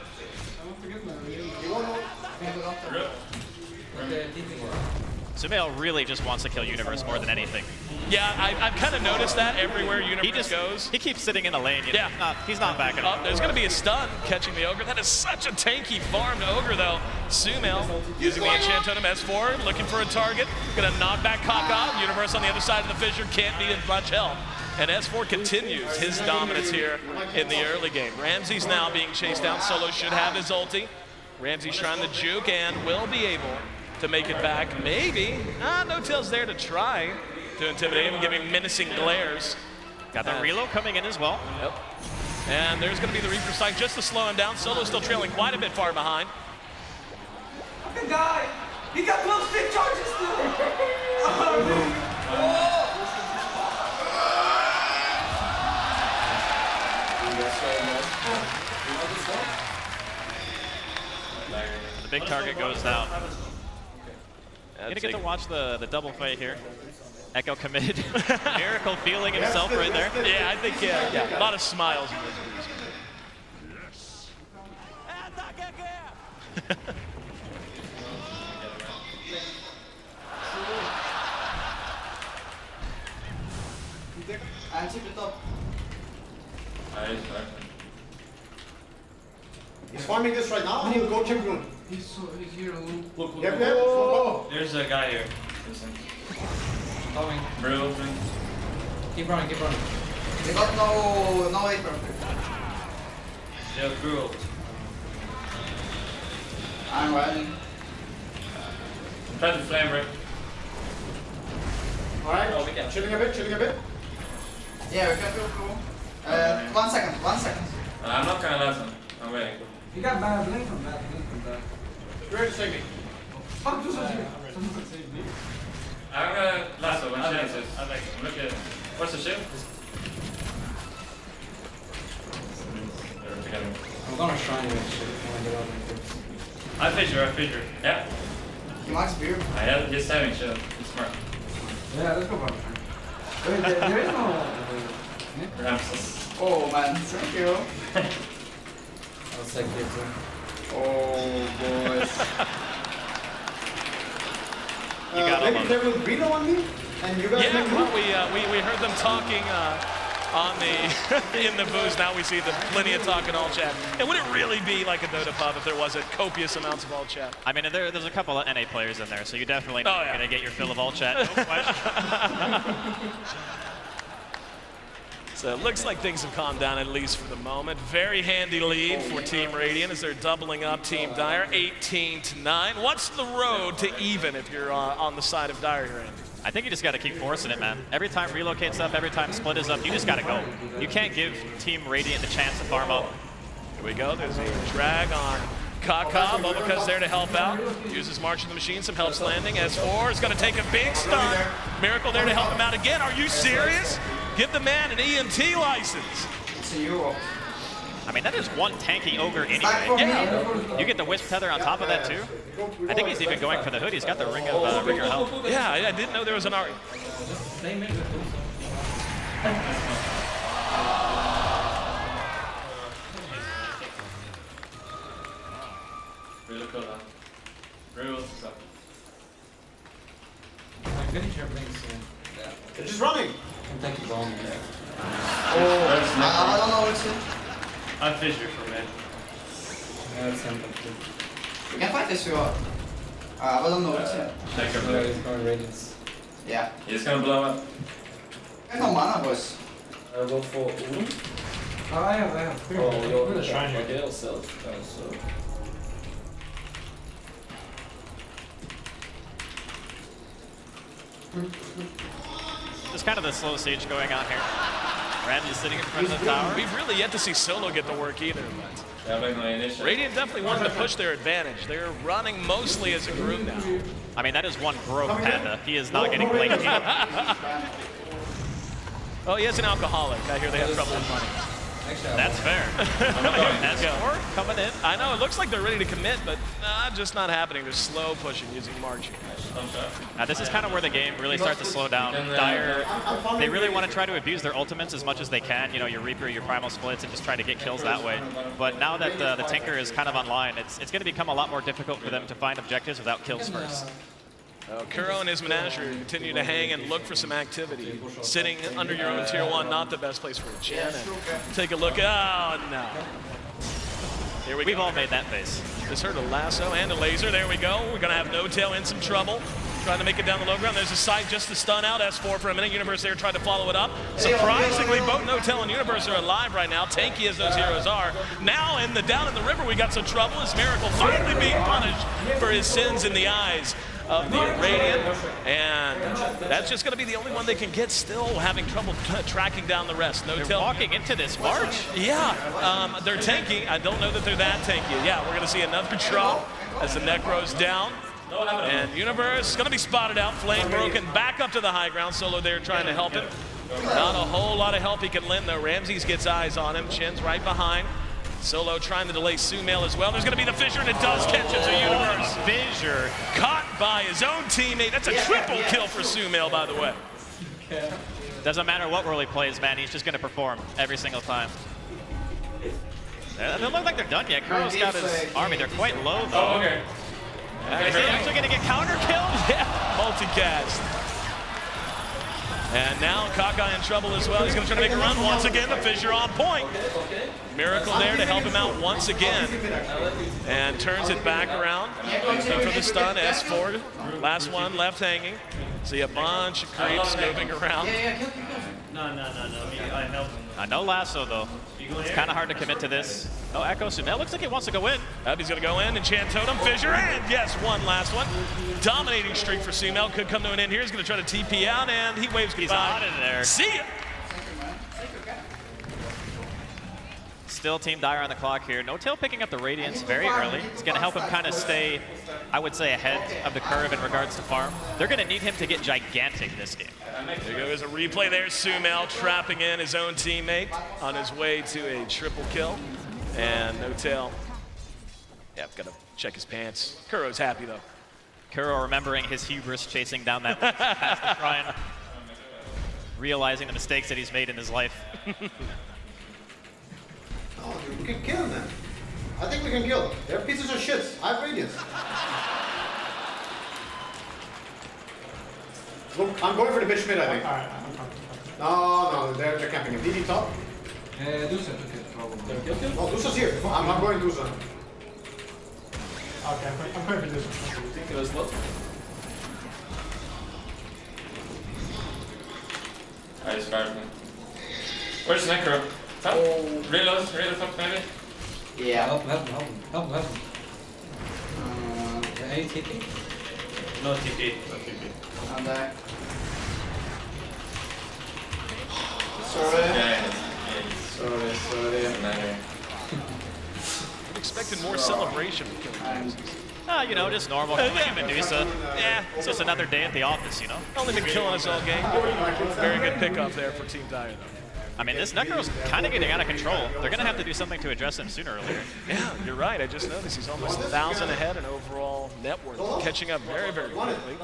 Sumail really just wants to kill Universe more than anything. Yeah, I've kind of noticed that everywhere Universe goes. He keeps sitting in the lane. He's not backing up. There's going to be a stun catching the Ogre. That is such a tanky farm to Ogre, though. Sumail using the Enchant Totem S4, looking for a target. Going to knock back Kaka. Universe on the other side of the fissure can't be in much help. And S4 continues his dominance here in the early game. Ramsey's now being chased down. Solo should have his ulti. Ramsey's trying to juke and will be able to make it back. Maybe. No-Tail's there to try to intimidate him, giving menacing glares. Got the reload coming in as well. Yep. And there's going to be the Reaper Strike just to slow him down. Solo's still trailing quite a bit far behind. Fucking guy! He got 12 stick charges The big target goes down. You're gonna get to watch the double fight here. Echo committed. Miracle feeling himself right there. Yeah, I think, yeah. A lot of smiles in this boost. And keep it up. He's farming this right now. He'll go check room. He's here alone. Look. Yep. Go. There's a guy here. Listen. Coming. Bro. Keep running. They got no way perfect. Yeah, bro. I'm running. Try to flame break. Alright, chilling a bit. Yeah, we can do cool. 1 second. I'm not gonna let him. I'm waiting. He got bad blink from that. You're ready to save me. Fuck, do something. I'm gonna lasso when she answers. Look at what's the shield? I'm gonna shrine you and shit when I get out of I fissure. Yeah. He likes beer. He's having shield. He's smart. Yeah, let's go for it. Wait, there is no... Ramses. Oh man, thank you. I'll take it too. Oh boys. maybe there will be no on me, and you guys. Yeah, well, we heard them talking on the in the booze. Now we see them plenty of talk in all chat. And would it really be like a Dota pub if there wasn't copious amounts of all chat? I mean, there's a couple of NA players in there, so you definitely gonna get your fill of all chat. No question. So it looks like things have calmed down, at least for the moment. Very handy lead for Team Radiant as they're doubling up Team Dire, 18-9. What's the road to even if you're on the side of Dire here, Andy? I think you just got to keep forcing it, man. Every time Relocate's up, every time Split is up, you just got to go. You can't give Team Radiant the chance to farm up. Here we go. There's a drag on Kaka. Momoka's there to help out. Uses March of the Machine, some helps landing. S4 is going to take a big stun. Miracle there to help him out again. Are you serious? Give the man an EMT license. See you. I mean, that is one tanky Ogre anyway. Yeah. You get the Wisp Tether on top of that too. I think he's even going for the hood. He's got the Ring of Ringer Health. Yeah, I didn't know there was an art. Really cool, huh? Real stuff. Finish your blinks soon. Yeah. They're just running. I'm taking bomb. I don't know what's it. I'm fissure for me. Yeah, it's simple too. We can fight this if you want. I don't know what's it. Take a So look. he's going Radiance. Yeah. He's gonna blow up. There's no mana, boys. I'll go for Ulm. I have. Oh, you're gonna try and get yourself. So. Just kind of the slow siege going on here. Randy's sitting in front of the tower. We've really yet to see Solo get to work either, but Yeah, like my initial. Radiant definitely wanted to push their advantage. They're running mostly as a group now. I mean, that is one broke Panda. He is not getting blanked either. Oh, he is an alcoholic. I hear they have trouble with money. That's fair. S4 coming in. I know, it looks like they're ready to commit, but just not happening. They're slow pushing using March. Now this is kind of where the game really starts to slow down. Dire, they really want to try to abuse their ultimates as much as they can. You know, your Reaper, your Primal Splits, and just try to get kills that way. But now that the Tinker is kind of online, it's going to become a lot more difficult for them to find objectives without kills first. Kuro and his menagerie continue to hang and look for some activity. Sitting under your own tier 1, not the best place for a Chen. Take a look. Oh, no. Here We've all made that face. Just heard a lasso and a laser. There we go. We're going to have N0tail in some trouble. Trying to make it down the low ground. There's a sight just to stun out S4 for a minute. Universe there tried to follow it up. Surprisingly, both N0tail and Universe are alive right now, tanky as those heroes are. Now down in the river, we got some trouble as Miracle finally being punished for his sins in the eyes of the Radiant, and that's just going to be the only one they can get, still having trouble tracking down the rest. They're walking into this March. Yeah, they're tanky. I don't know that they're that tanky. Yeah, we're going to see another drop as the Necro's down. And Universe is going to be spotted out. Flame broken back up to the high ground. Solo there trying to help him. Not a whole lot of help he can lend, though. Ramses gets eyes on him. Chen's right behind. Solo trying to delay Sumail as well. There's going to be the Fissure, and it does catch it to Universe. Fissure caught by his own teammate. That's a triple kill for Sumail, by the way. Doesn't matter what role he plays, man. He's just going to perform every single time. They don't look like they're done yet. Kuro's got his army. They're quite low, though. Oh, okay. Is he actually going to get counter-killed? Yeah, multicast. And now Kaká in trouble as well. He's going to try to make a run once again. The Fissure on point. Miracle there to help him out once again. And turns it back around. Looking for the stun. S4, last one left hanging. See a bunch of creeps moving around. No. No lasso, though. It's kind of hard to commit to this. No Echo. Sumail looks like he wants to go in. He's going to go in. Enchant Totem, Fissure, and yes, one last one. Dominating streak for Sumail. Could come to an end here. He's going to try to TP out, and he waves goodbye. He's hot in there. See ya. Still Team Dire on the clock here. N0tail picking up the Radiance very early. It's going to help him kind of stay, I would say, ahead of the curve in regards to farm. They're going to need him to get gigantic this game. There goes a replay there. Sumail trapping in his own teammate on his way to a triple kill. And N0tail, got to check his pants. Kuro's happy, though. Kuro remembering his hubris chasing down that past the shrine. Realizing the mistakes that he's made in his life. Oh, dude, we can kill them. I think we can kill them. They're pieces of shit. I have Radiance. Look, I'm going for the bitch mid, I think. No, they're camping him. DD top. Dusa took it, probably. Oh, Dusa's here. I'm going Dusa. Okay, I'm going for Dusa. You think it was what? I just fired him. Where's Necro? Top? Reload top maybe? Yeah. Help him. Any TP? No TP. I'm back. Sorry. Expected more celebration for killing Ramses. You know, just normal Medusa. Yeah, it's just another day at the office, you know? Only been killing us all game. Very good pickup there for Team Dire, though. I mean, this Necro's kind of getting out of control. They're going to have to do something to address him sooner or later. Yeah, you're right. I just noticed he's almost 1,000 ahead in overall net worth. Catching up very, very quickly.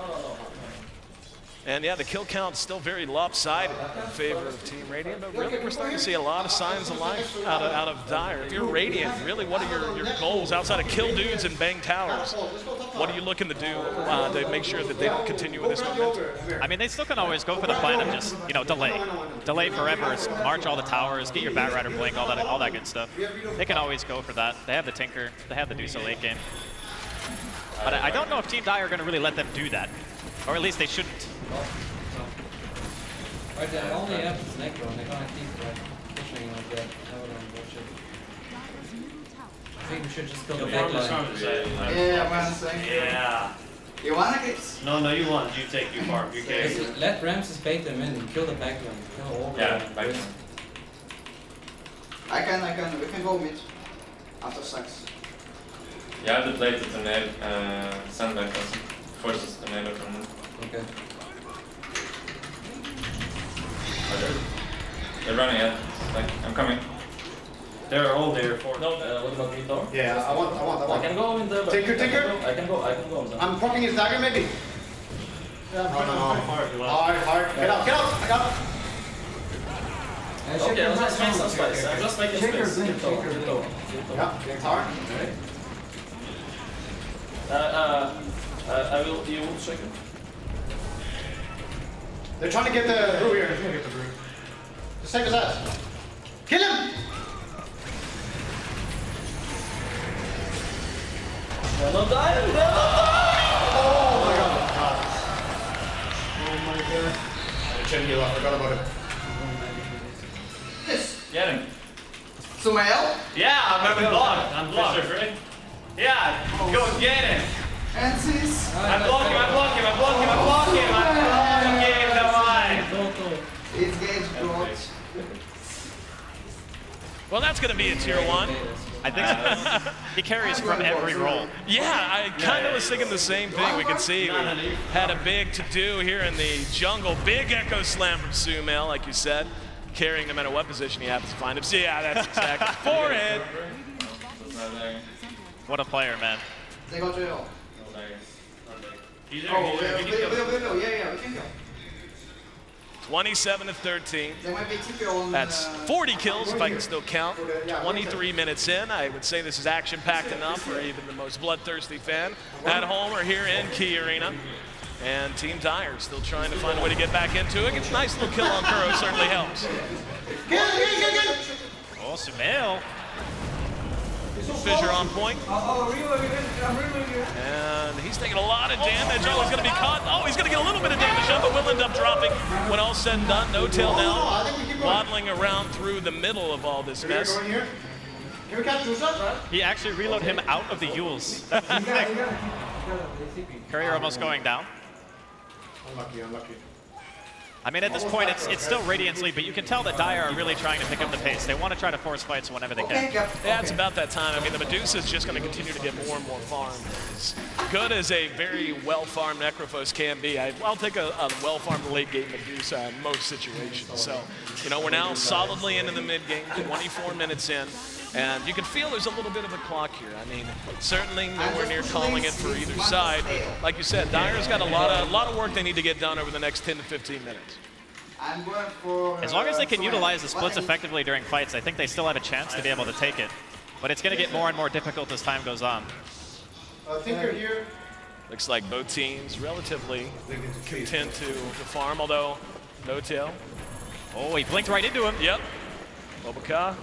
And yeah, the kill count's still very lopsided in favor of Team Radiant, but really we're starting to see a lot of signs of life out of Dire. If you're Radiant, really what are your goals outside of kill dudes and bang towers? What are you looking to do to make sure that they don't continue with this momentum? I mean, they still can always go for the plan of just, delay. Delay forever, march all the towers, get your Batrider blink, all that good stuff. They can always go for that. They have the Tinker, they have the Dusa late game. But I don't know if Team Dire are going to really let them do that. Or at least they shouldn't. Right, they only have this Necro, and they're gonna keep pushing like that. I think we should just kill the backline. Yeah. You wanna get? No, you want. You farm. You carry. Let Ramses bait them in and kill the backline. Kill all backline. We can go mid. After sucks. Yeah, I depleted the sandbag also. Forces the neighbor from them. Okay. They're running it. Like, I'm coming. They're all there for. No, what about me, Thor? Yeah, I want. I can go in the. Tinker. I can go. I'm proccing his dagger, maybe. No. Hard. Get out. I got it. Okay, let's make some space. I'm just making space. Get Thor. Yeah, get hard. I will. You will check it. They're trying to get the brew here. Just take his ass. Kill him! No die! Oh my god. Oh my god. I shouldn't heal. I forgot about it. Yes. Get him. Sumail? Yeah, I'm blocked. I'm blocked. Yeah, go get him. Francis? I'm blocking. It's Gage brought. Well, that's going to be a tier 1. I think he carries from every role. Yeah, I kind of was thinking the same thing. We can see we had a big to-do here in the jungle. Big Echo Slam from Sumail, like you said, carrying no matter what position he happens to find him. So yeah, that's exactly. Forehead. What a player, man. They got jail. We can go. 27-13. They might be TP on. That's 40 kills if I can still count. 23 minutes in. I would say this is action-packed enough for even the most bloodthirsty fan at home or here in Key Arena. And Team Dire still trying to find a way to get back into it. It's a nice little kill on Kuro, certainly helps. Oh, Sumail. Fissure on point. And he's taking a lot of damage. Oh, he's going to be caught. Oh, he's going to get a little bit of damage up, but will end up dropping when all's said and done. No tail now, waddling around through the middle of all this mess. Can we catch Tusa? He actually reloaded him out of the Yules. Courier almost going down. Unlucky. I mean, at this point, it's still Radiant Sleep, but you can tell that Dire are really trying to pick up the pace. They want to try to force fights whenever they can. Yeah, it's about that time. I mean, the Medusa is just going to continue to get more and more farmed. As good as a very well-farmed Necrophos can be, I'll take a well-farmed late-game Medusa in most situations. So, you know, we're now solidly into the mid-game, 24 minutes in. And you can feel there's a little bit of a clock here. I mean, certainly nowhere near calling it for either side. But like you said, Dire's got a lot of work they need to get done over the next 10 to 15 minutes. I'm going for. As long as they can utilize the splits effectively during fights, I think they still have a chance to be able to take it. But it's going to get more and more difficult as time goes on. Tinker here. Looks like both teams relatively content to farm, although no tail. Oh, he blinked right into him. Yep. Bobaka.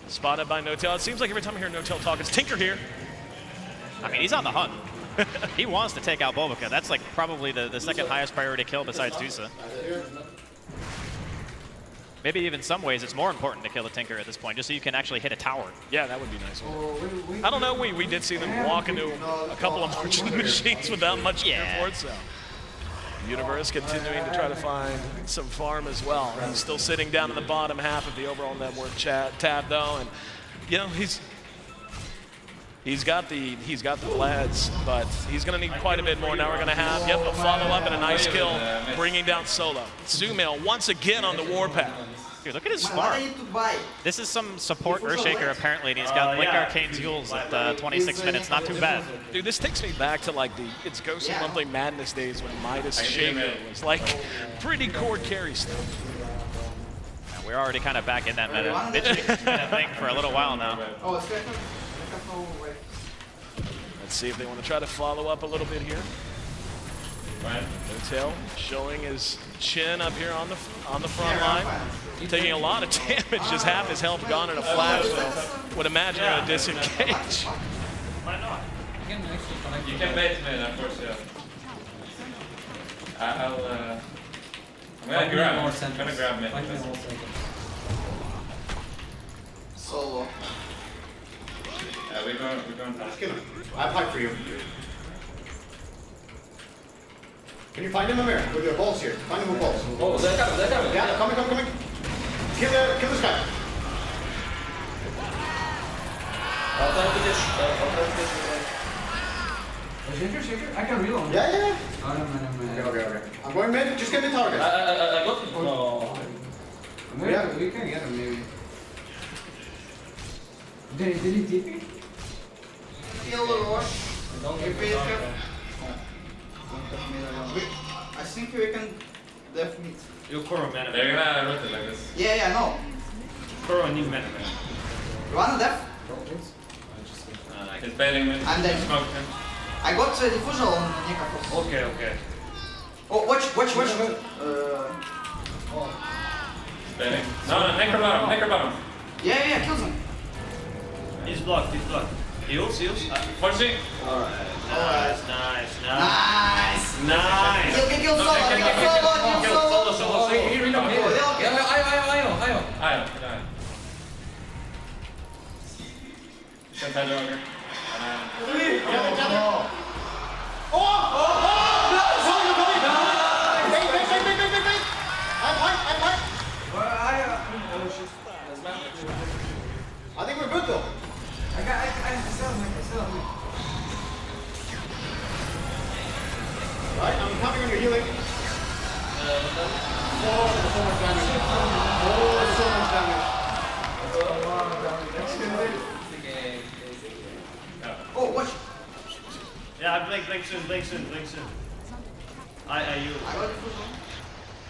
Spotted by No-Tail. It seems like every time I hear No-Tail talk, it's Tinker here. I mean, he's on the hunt. He wants to take out Bulbaka. That's like probably the second highest priority kill besides Tusa. Maybe even some ways it's more important to kill the Tinker at this point, just so you can actually hit a tower. Yeah, that would be nice. I don't know, we did see them walk into a couple of marching machines without much effort, so. Universe continuing to try to find some farm as well. He's still sitting down in the bottom half of the overall net worth tab though, and you know he's got the Vlads, but he's going to need quite a bit more. Now we're going to have a follow up and a nice kill, bringing down Solo. Sumail once again on the warpath. Dude, look at his farm. This is some support Earthshaker apparently, and he's got Blink Arcane's Yules at 26 minutes. Not too bad. Dude, this takes me back to like it's Ghost of Monthly Madness days when Midas Shaker was like pretty core carry stuff. Yeah, we're already kind of back in that meta. It's been a thing for a little while now. Let's see if they want to try to follow up a little bit here. No-Tail showing his chin up here on the front line. Taking a lot of damage, just half his health gone in a flash, so would imagine going to disengage. Why not? You can bait me, of course, yeah. I'm gonna grab me. Solo. Yeah, we're going to kill him. I have hype for you. Can you find him, Amir? With your balls here. Find him with balls. Oh, they're coming. Yeah, coming. Kill this guy. I'll try to Shaker? I can reload. Yeah. Oh, no. Okay. I'm going mid. Just get the target. I got him. No. Yeah, we can get him maybe. Did he TP? Heal the rush. Don't If get we the can... Bronco. I think we can definitely... You Koro mana. They're gonna rotate like this. Yeah, no. Koro needs mana, man. You wanna def? He's baiting me. And then... Smoke him. I got diffusal on Nikakos. Okay, okay. Oh, watch. Baiting. No, necro bottom. Yeah, kills him. He's blocked. Heals. Forcing. Alright. Nice. Kill solo. Ayo. Send that over. I think we're good though. I still have me. Right, I'm coming on your healing. So much damage. Oh, watch. Yeah, blink soon. I you.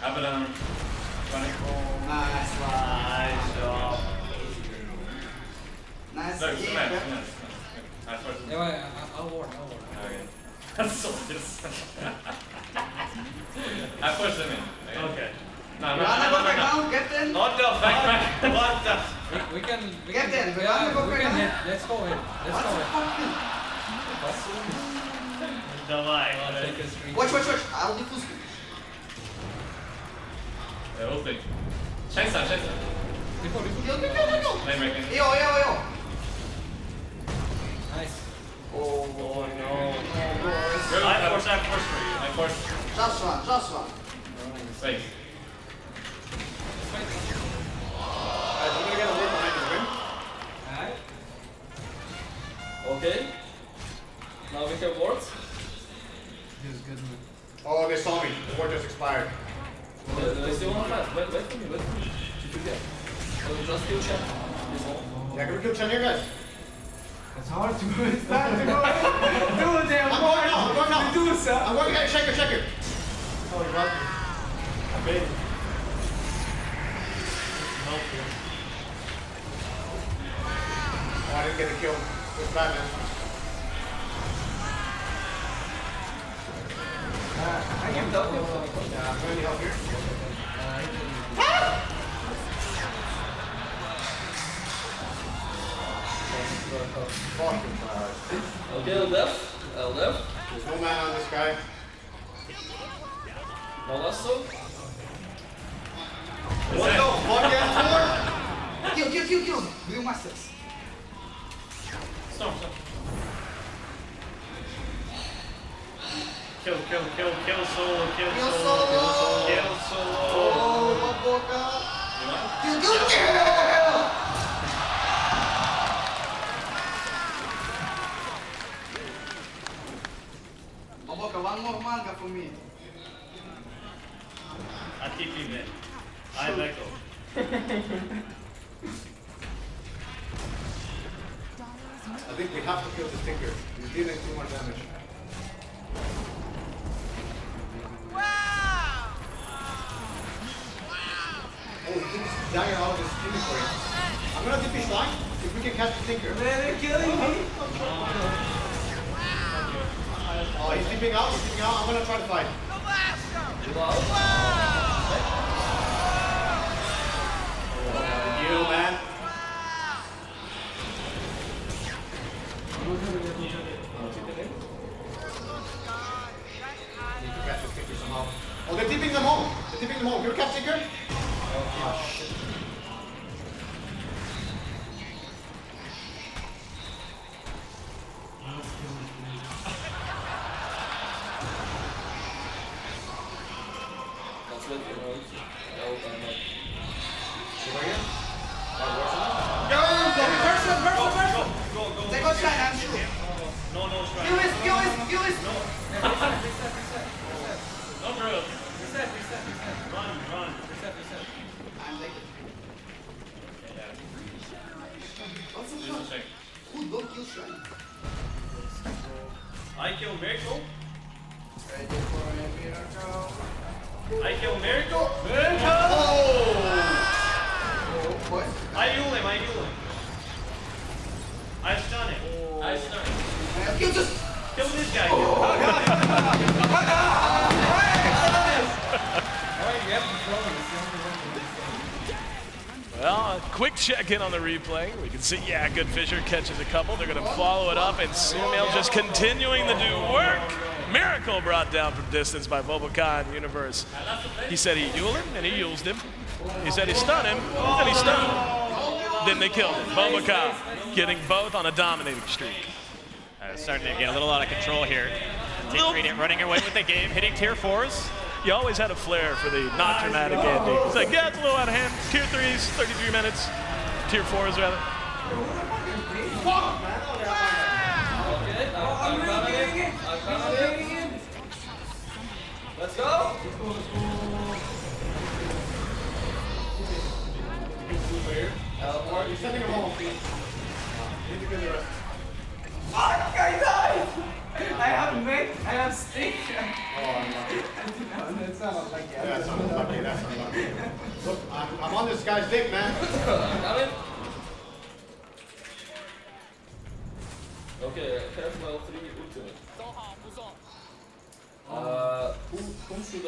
Have it on. Nice job. Nice. Look, Yeah. I'll ward. Okay. That's so dis. I pushed him in. Okay. No. You wanna go back down? Get in. Not the back. What the? We can Get in. hit. Let's go in. Давай. Watch. I'll defuse you. Yeah, we'll see. Chase that. Kill. Lane breaking. Yo. Nice. Oh no. I force for you. I force. Just one. Wait. I'm gonna get a word behind you, Alright. okay? Now we have wards. He's good, man. Oh, they saw me. The ward just expired. They still want to pass. Wait for me. Did you get? Just kill Chen. Yeah, can we kill Chen here, guys? It's hard to go. It's time to go. Do it, damn. I'm going now. Do it, sir. I'm going to get checker. Oh, you got me. I'm baiting. Oh, I didn't get a kill. It's bad, man. I can help you. Yeah, I'm going to help here. Okay, left. There's no mana on this guy. No lasso. What the fuck, Astor? Kill. Blue masters. Stop. Kill solo. Oh, Boca. Kill. Boca, one more manga for me. I keep him in. I let go. I think we have to kill this tinker. He's dealing too much damage. Oh, he keeps dying out of his inventory. I'm gonna defeat line if we can catch the tinker. Man, they're killing me. Oh, he's dipping out. I'm gonna try to fight. You, man. Catch this tinker somehow. Oh, they're tipping them home. You catch tinker? Oh, shit. That's what you know. They got shine, I'm sure. No, strike. Kill it. No drill. Reset. Run. Reset. I'm like, Who don't kill Shrine? I kill Miracle. Ready for a miracle. I kill Miracle. What? I heal him. I stun him. I stun him. Kill this. Kill this guy. Well, a quick check-in on the replay. We can see, yeah, Good Fisher catches a couple. They're going to follow it up, and Sumail just continuing to do work. Miracle brought down from distance by Bobokan Universe. He said he healed him, and he used him. He said he stunned him, and he stunned him. Then they killed him. Bobokan getting both on a dominating streak. Starting to get a little out of control here. Team Radiant running away with the game, hitting tier 4s. You always had a flair for the not dramatic ending. It's like, yeah, it's a little out of hand. Tier 3s, 33 minutes. Tier 4s, rather. Let's go. You're sending him home. Oh, this guy died! I have Mick, I have Stick. Oh, no, it's not like that. That's unlucky, that's unlucky. Look, I'm on this guy's dick, man. Got it? Okay, Caswell 3 ultimate. Whom should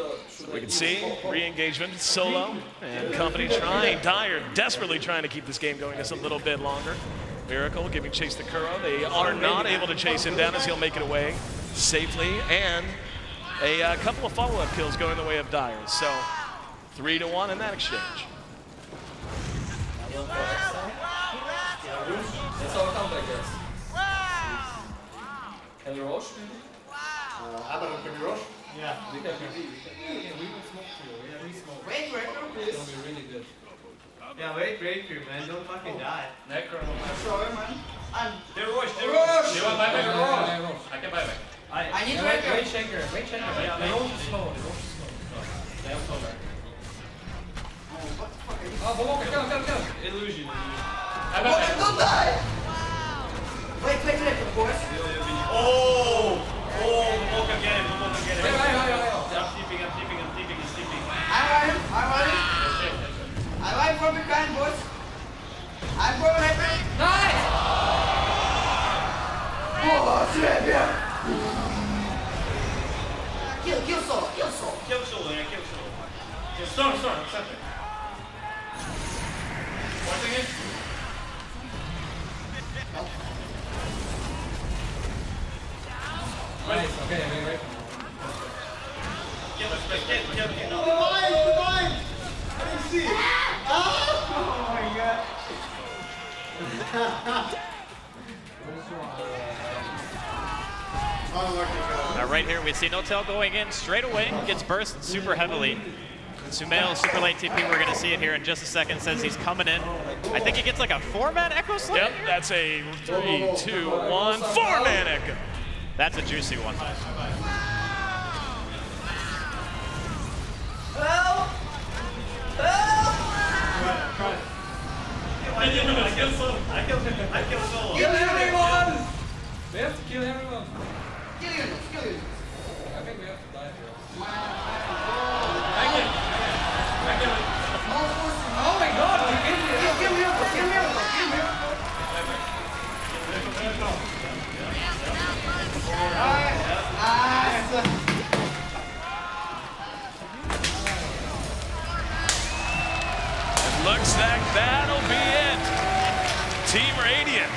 We can see re-engagement, Solo and company trying, Dire desperately trying to keep this game going just a little bit longer. Miracle giving chase to Kuro. They are not able to chase him down as he'll make it away safely, and a couple of follow-up kills going the way of Dire. So 3-1 in that exchange. That's our comeback, guys. Can we rush? Abaddon, can we rush? Yeah. We can smoke too. We smoke. Wait, It's gonna be really good. Yeah, wait, man, don't fucking die. Necro. Sorry, man. They rush. You want buyback? I can buy back. I need to Wait, Shaker. Yeah, they don't slow. They have slow back. What the fuck are you? Oh, come. Illusion. Don't die! Wait, of course. Oh, Boboka get him. I'm sleeping. He's sleeping. I'm running. I like from behind, boys. I'm going happy. Nice! Oh, shit, yeah. Kill Solo. Kill Solo. Storm, accept it. Watching it. Nice, okay, wait. Get. Mine! I didn't see it. Oh my god. Now right here, we see Notel going in straight away, gets burst super heavily. Sumail, super late TP, we're going to see it here in just a second, says he's coming in. I think he gets like a 4-man Echo Slam. Yep, that's a 3, 2, 1, 4-man Echo. That's a juicy one. Help! I kill Solo. Kill everyone! We have to kill everyone. Kill you. I think we have to die here. Oh my god, we kill Looks like that'll be it. Team Radiant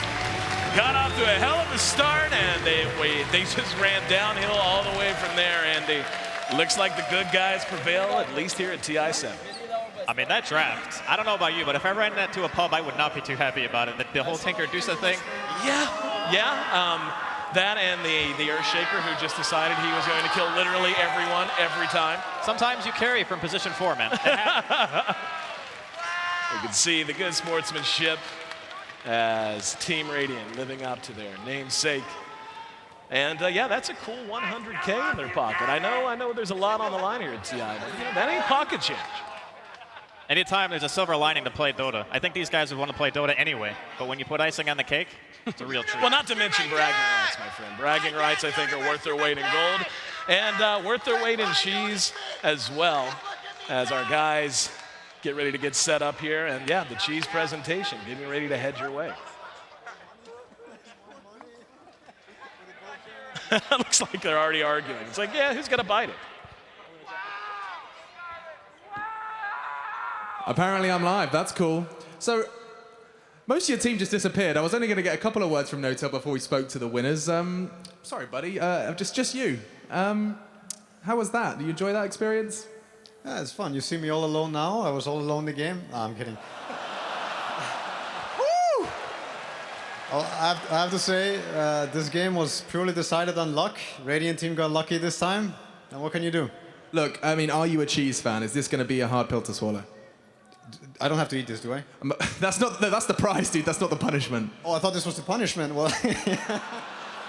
got off to a hell of a start, and they just ran downhill all the way from there, Andy. Looks like the good guys prevail, at least here at TI7. I mean, that draft, I don't know about you, but if I ran that to a pub, I would not be too happy about it. The whole Tinker Dusa thing. Yeah. That and the Earthshaker, who just decided he was going to kill literally everyone, every time. Sometimes you carry from position 4, man. You can see the good sportsmanship as Team Radiant living up to their namesake. And yeah, that's a cool 100K in their pocket. I know there's a lot on the line here at TI, but that ain't pocket change. Anytime there's a silver lining to play Dota. I think these guys would want to play Dota anyway, but when you put icing on the cake, it's a real treat. Well, not to mention bragging rights, my friend. Bragging rights, I think, are worth their weight in gold and worth their weight in cheese as well, as our guys get ready to get set up here. And yeah, the cheese presentation, getting ready to head your way. Looks like they're already arguing. It's like, yeah, who's going to bite it? Apparently I'm live, that's cool. So, most of your team just disappeared. I was only going to get a couple of words from Notel before we spoke to the winners. Sorry, buddy, just you. How was that? Did you enjoy that experience? Yeah, it's fun. You see me all alone now. I was all alone in the game. No, I'm kidding. Woo! I have to say, this game was purely decided on luck. Radiant team got lucky this time. And what can you do? Look, I mean, are you a cheese fan? Is this going to be a hard pill to swallow? I don't have to eat this, do I? That's the prize, dude. That's not the punishment. Oh, I thought this was the punishment. Well,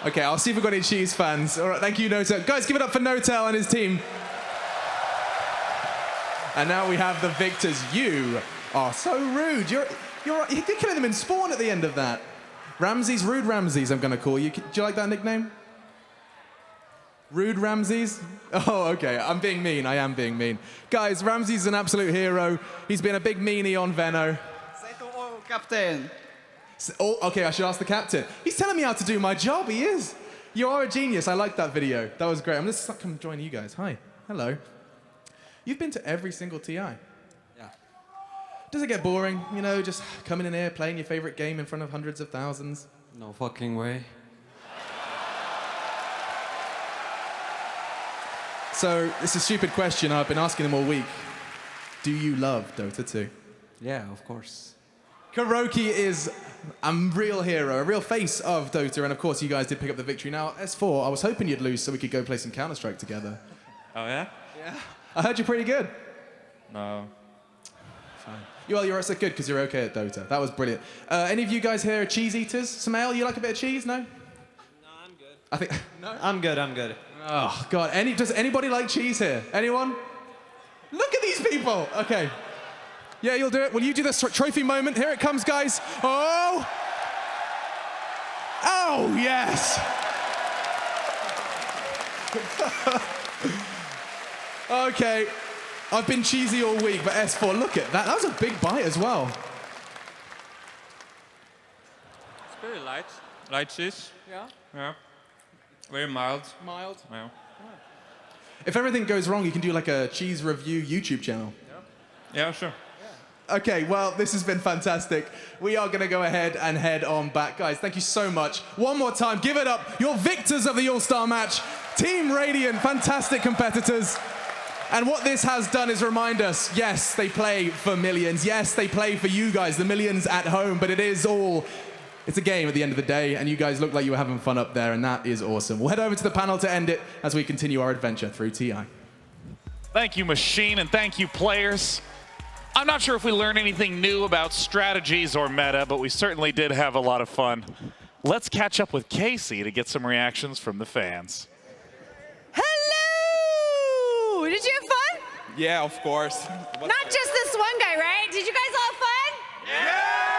Okay, I'll see if we've got any cheese fans. All right, thank you, Notel. Guys, give it up for Notel and his team. And now we have the victors. You are so rude. You're killing them in spawn at the end of that. Ramses, Rude Ramses, I'm going to call you. Do you like that nickname? Rude Ramses? Oh, okay. I'm being mean. I am being mean. Guys, Ramses is an absolute hero. He's been a big meanie on Venno. Captain. Oh, okay, I should ask the captain. He's telling me how to do my job. He is. You are a genius. I like that video. That was great. I'm going to come join you guys. Hi. Hello. You've been to every single TI. Yeah. Does it get boring? You know, just coming in here, playing your favorite game in front of hundreds of thousands? No fucking way. So, it's a stupid question. I've been asking them all week. Do you love Dota 2? Yeah, of course. KuroKy is a real hero, a real face of Dota, and of course you guys did pick up the victory. Now, S4, I was hoping you'd lose so we could go play some Counter-Strike together. Oh, yeah? Yeah. I heard you're pretty good. No. Fine. Well, you're so good because you're okay at Dota. That was brilliant. Any of you guys here are cheese eaters? Samael, you like a bit of cheese? No? No, I'm good. I think... No? I'm good. Oh, God. Does anybody like cheese here? Anyone? Look at these people. Okay. Yeah, you'll do it. Will you do this trophy moment? Here it comes, guys. Oh! Oh, yes! Okay. I've been cheesy all week, but S4, look at that. That was a big bite as well. It's very light. Light cheese. Yeah? Yeah. Very mild. Mild? Yeah. If everything goes wrong, you can do like a cheese review YouTube channel. Yeah, sure. Okay, well, this has been fantastic. We are going to go ahead and head on back. Guys, thank you so much. One more time, give it up. Your victors of the All-Star match, Team Radiant, fantastic competitors. And what this has done is remind us, yes, they play for millions. Yes, they play for you guys, the millions at home, but it's a game at the end of the day, and you guys look like you were having fun up there, and that is awesome. We'll head over to the panel to end it as we continue our adventure through TI. Thank you, Machine, and thank you, players. I'm not sure if we learned anything new about strategies or meta, but we certainly did have a lot of fun. Let's catch up with Casey to get some reactions from the fans. Hello! Did you have fun? Yeah, of course. Not just this one guy, right? Did you guys all have fun? Yeah!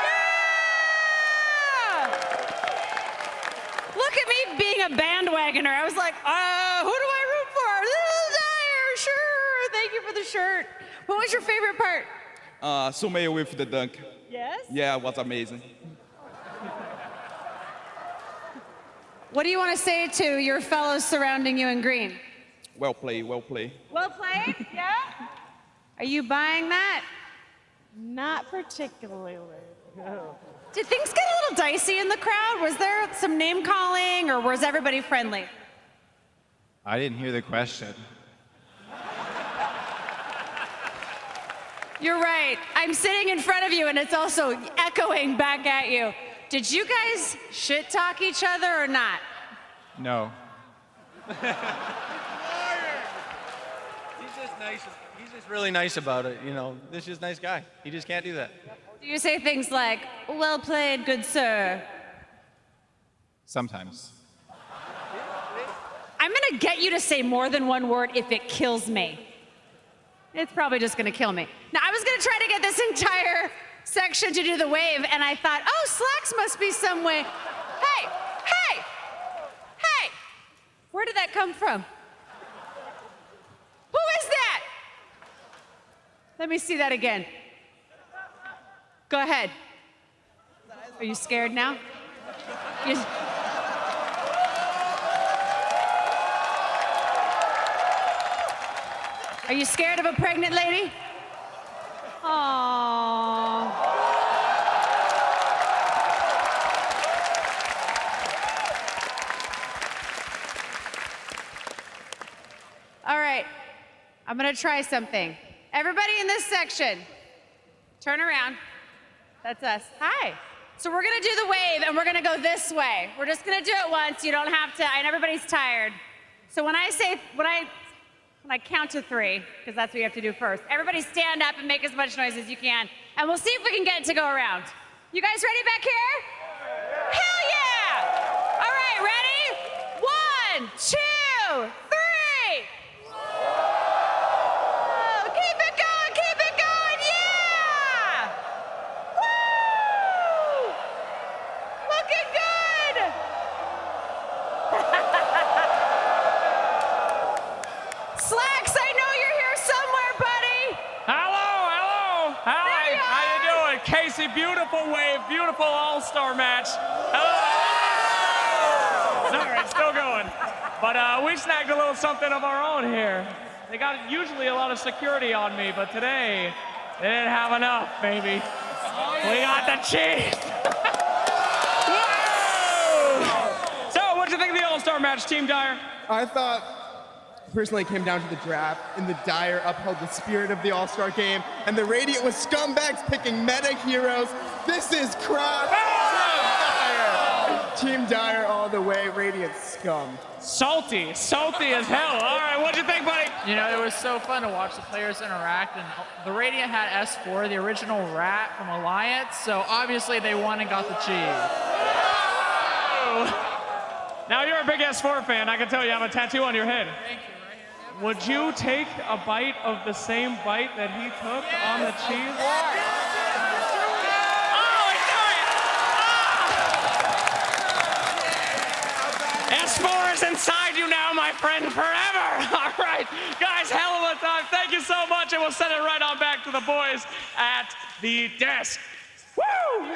Look at me being a bandwagoner. I was like, who do I root for? Little Dyer, sure. Thank you for the shirt. What was your favorite part? Sumail with the dunk. Yes? Yeah, it was amazing. What do you want to say to your fellows surrounding you in green? Well played, well played. Well played, yeah? Are you buying that? Not particularly. No. Did things get a little dicey in the crowd? Was there some name calling or was everybody friendly? I didn't hear the question. You're right. I'm sitting in front of you and it's also echoing back at you. Did you guys shit talk each other or not? No. He's just nice. He's just really nice about it, you know. This is a nice guy. He just can't do that. Do you say things like, well played, good sir? Sometimes. I'm gonna get you to say more than one word if it kills me. It's probably just gonna kill me. Now, I was gonna try to get this entire section to do the wave, and I thought, oh, Slacks must be some way. Hey, hey, hey! Where did that come from? Who is that? Let me see that again. Go ahead. Are you scared now? Are you scared of a pregnant lady? Aww. All right, I'm gonna try something. Everybody in this section, turn around. That's us. Hi. So we're gonna do the wave and we're gonna go this way. We're just gonna do it once. You don't have to, and everybody's tired. So when I count to 3, because that's what you have to do first, everybody stand up and make as much noise as you can, and we'll see if we can get it to go around. You guys ready back here? Hell yeah! All right, ready? 1, 2, 3. Oh, keep it going, yeah! Woo! Looking good! Slacks, I know you're here somewhere, buddy. Hello. Hi, how you doing? Casey, beautiful wave, beautiful all-star match. Hello. All right, still going. But we snagged a little something of our own here. They got usually a lot of security on me, but today they didn't have enough, baby. We got the cheese. So, what'd you think of the all-star match, Team Dire? I thought, personally, it came down to the draft, and the Dire upheld the spirit of the All-Star game, and the Radiant was scumbags picking meta heroes. This is crap. Team Dire all the way, Radiant scum. Salty as hell. All right, what'd you think, buddy? You know, it was so fun to watch the players interact, and the Radiant had S4, the original rat from Alliance, so obviously they won and got the cheese. Now, you're a big S4 fan. I can tell you have a tattoo on your head. Thank you. Would you take a bite of the same bite that he took on the cheese? S4 is inside you now, my friend, forever. All right, guys, hell of a time. Thank you so much, and we'll send it right on back to the boys at the desk. Woo!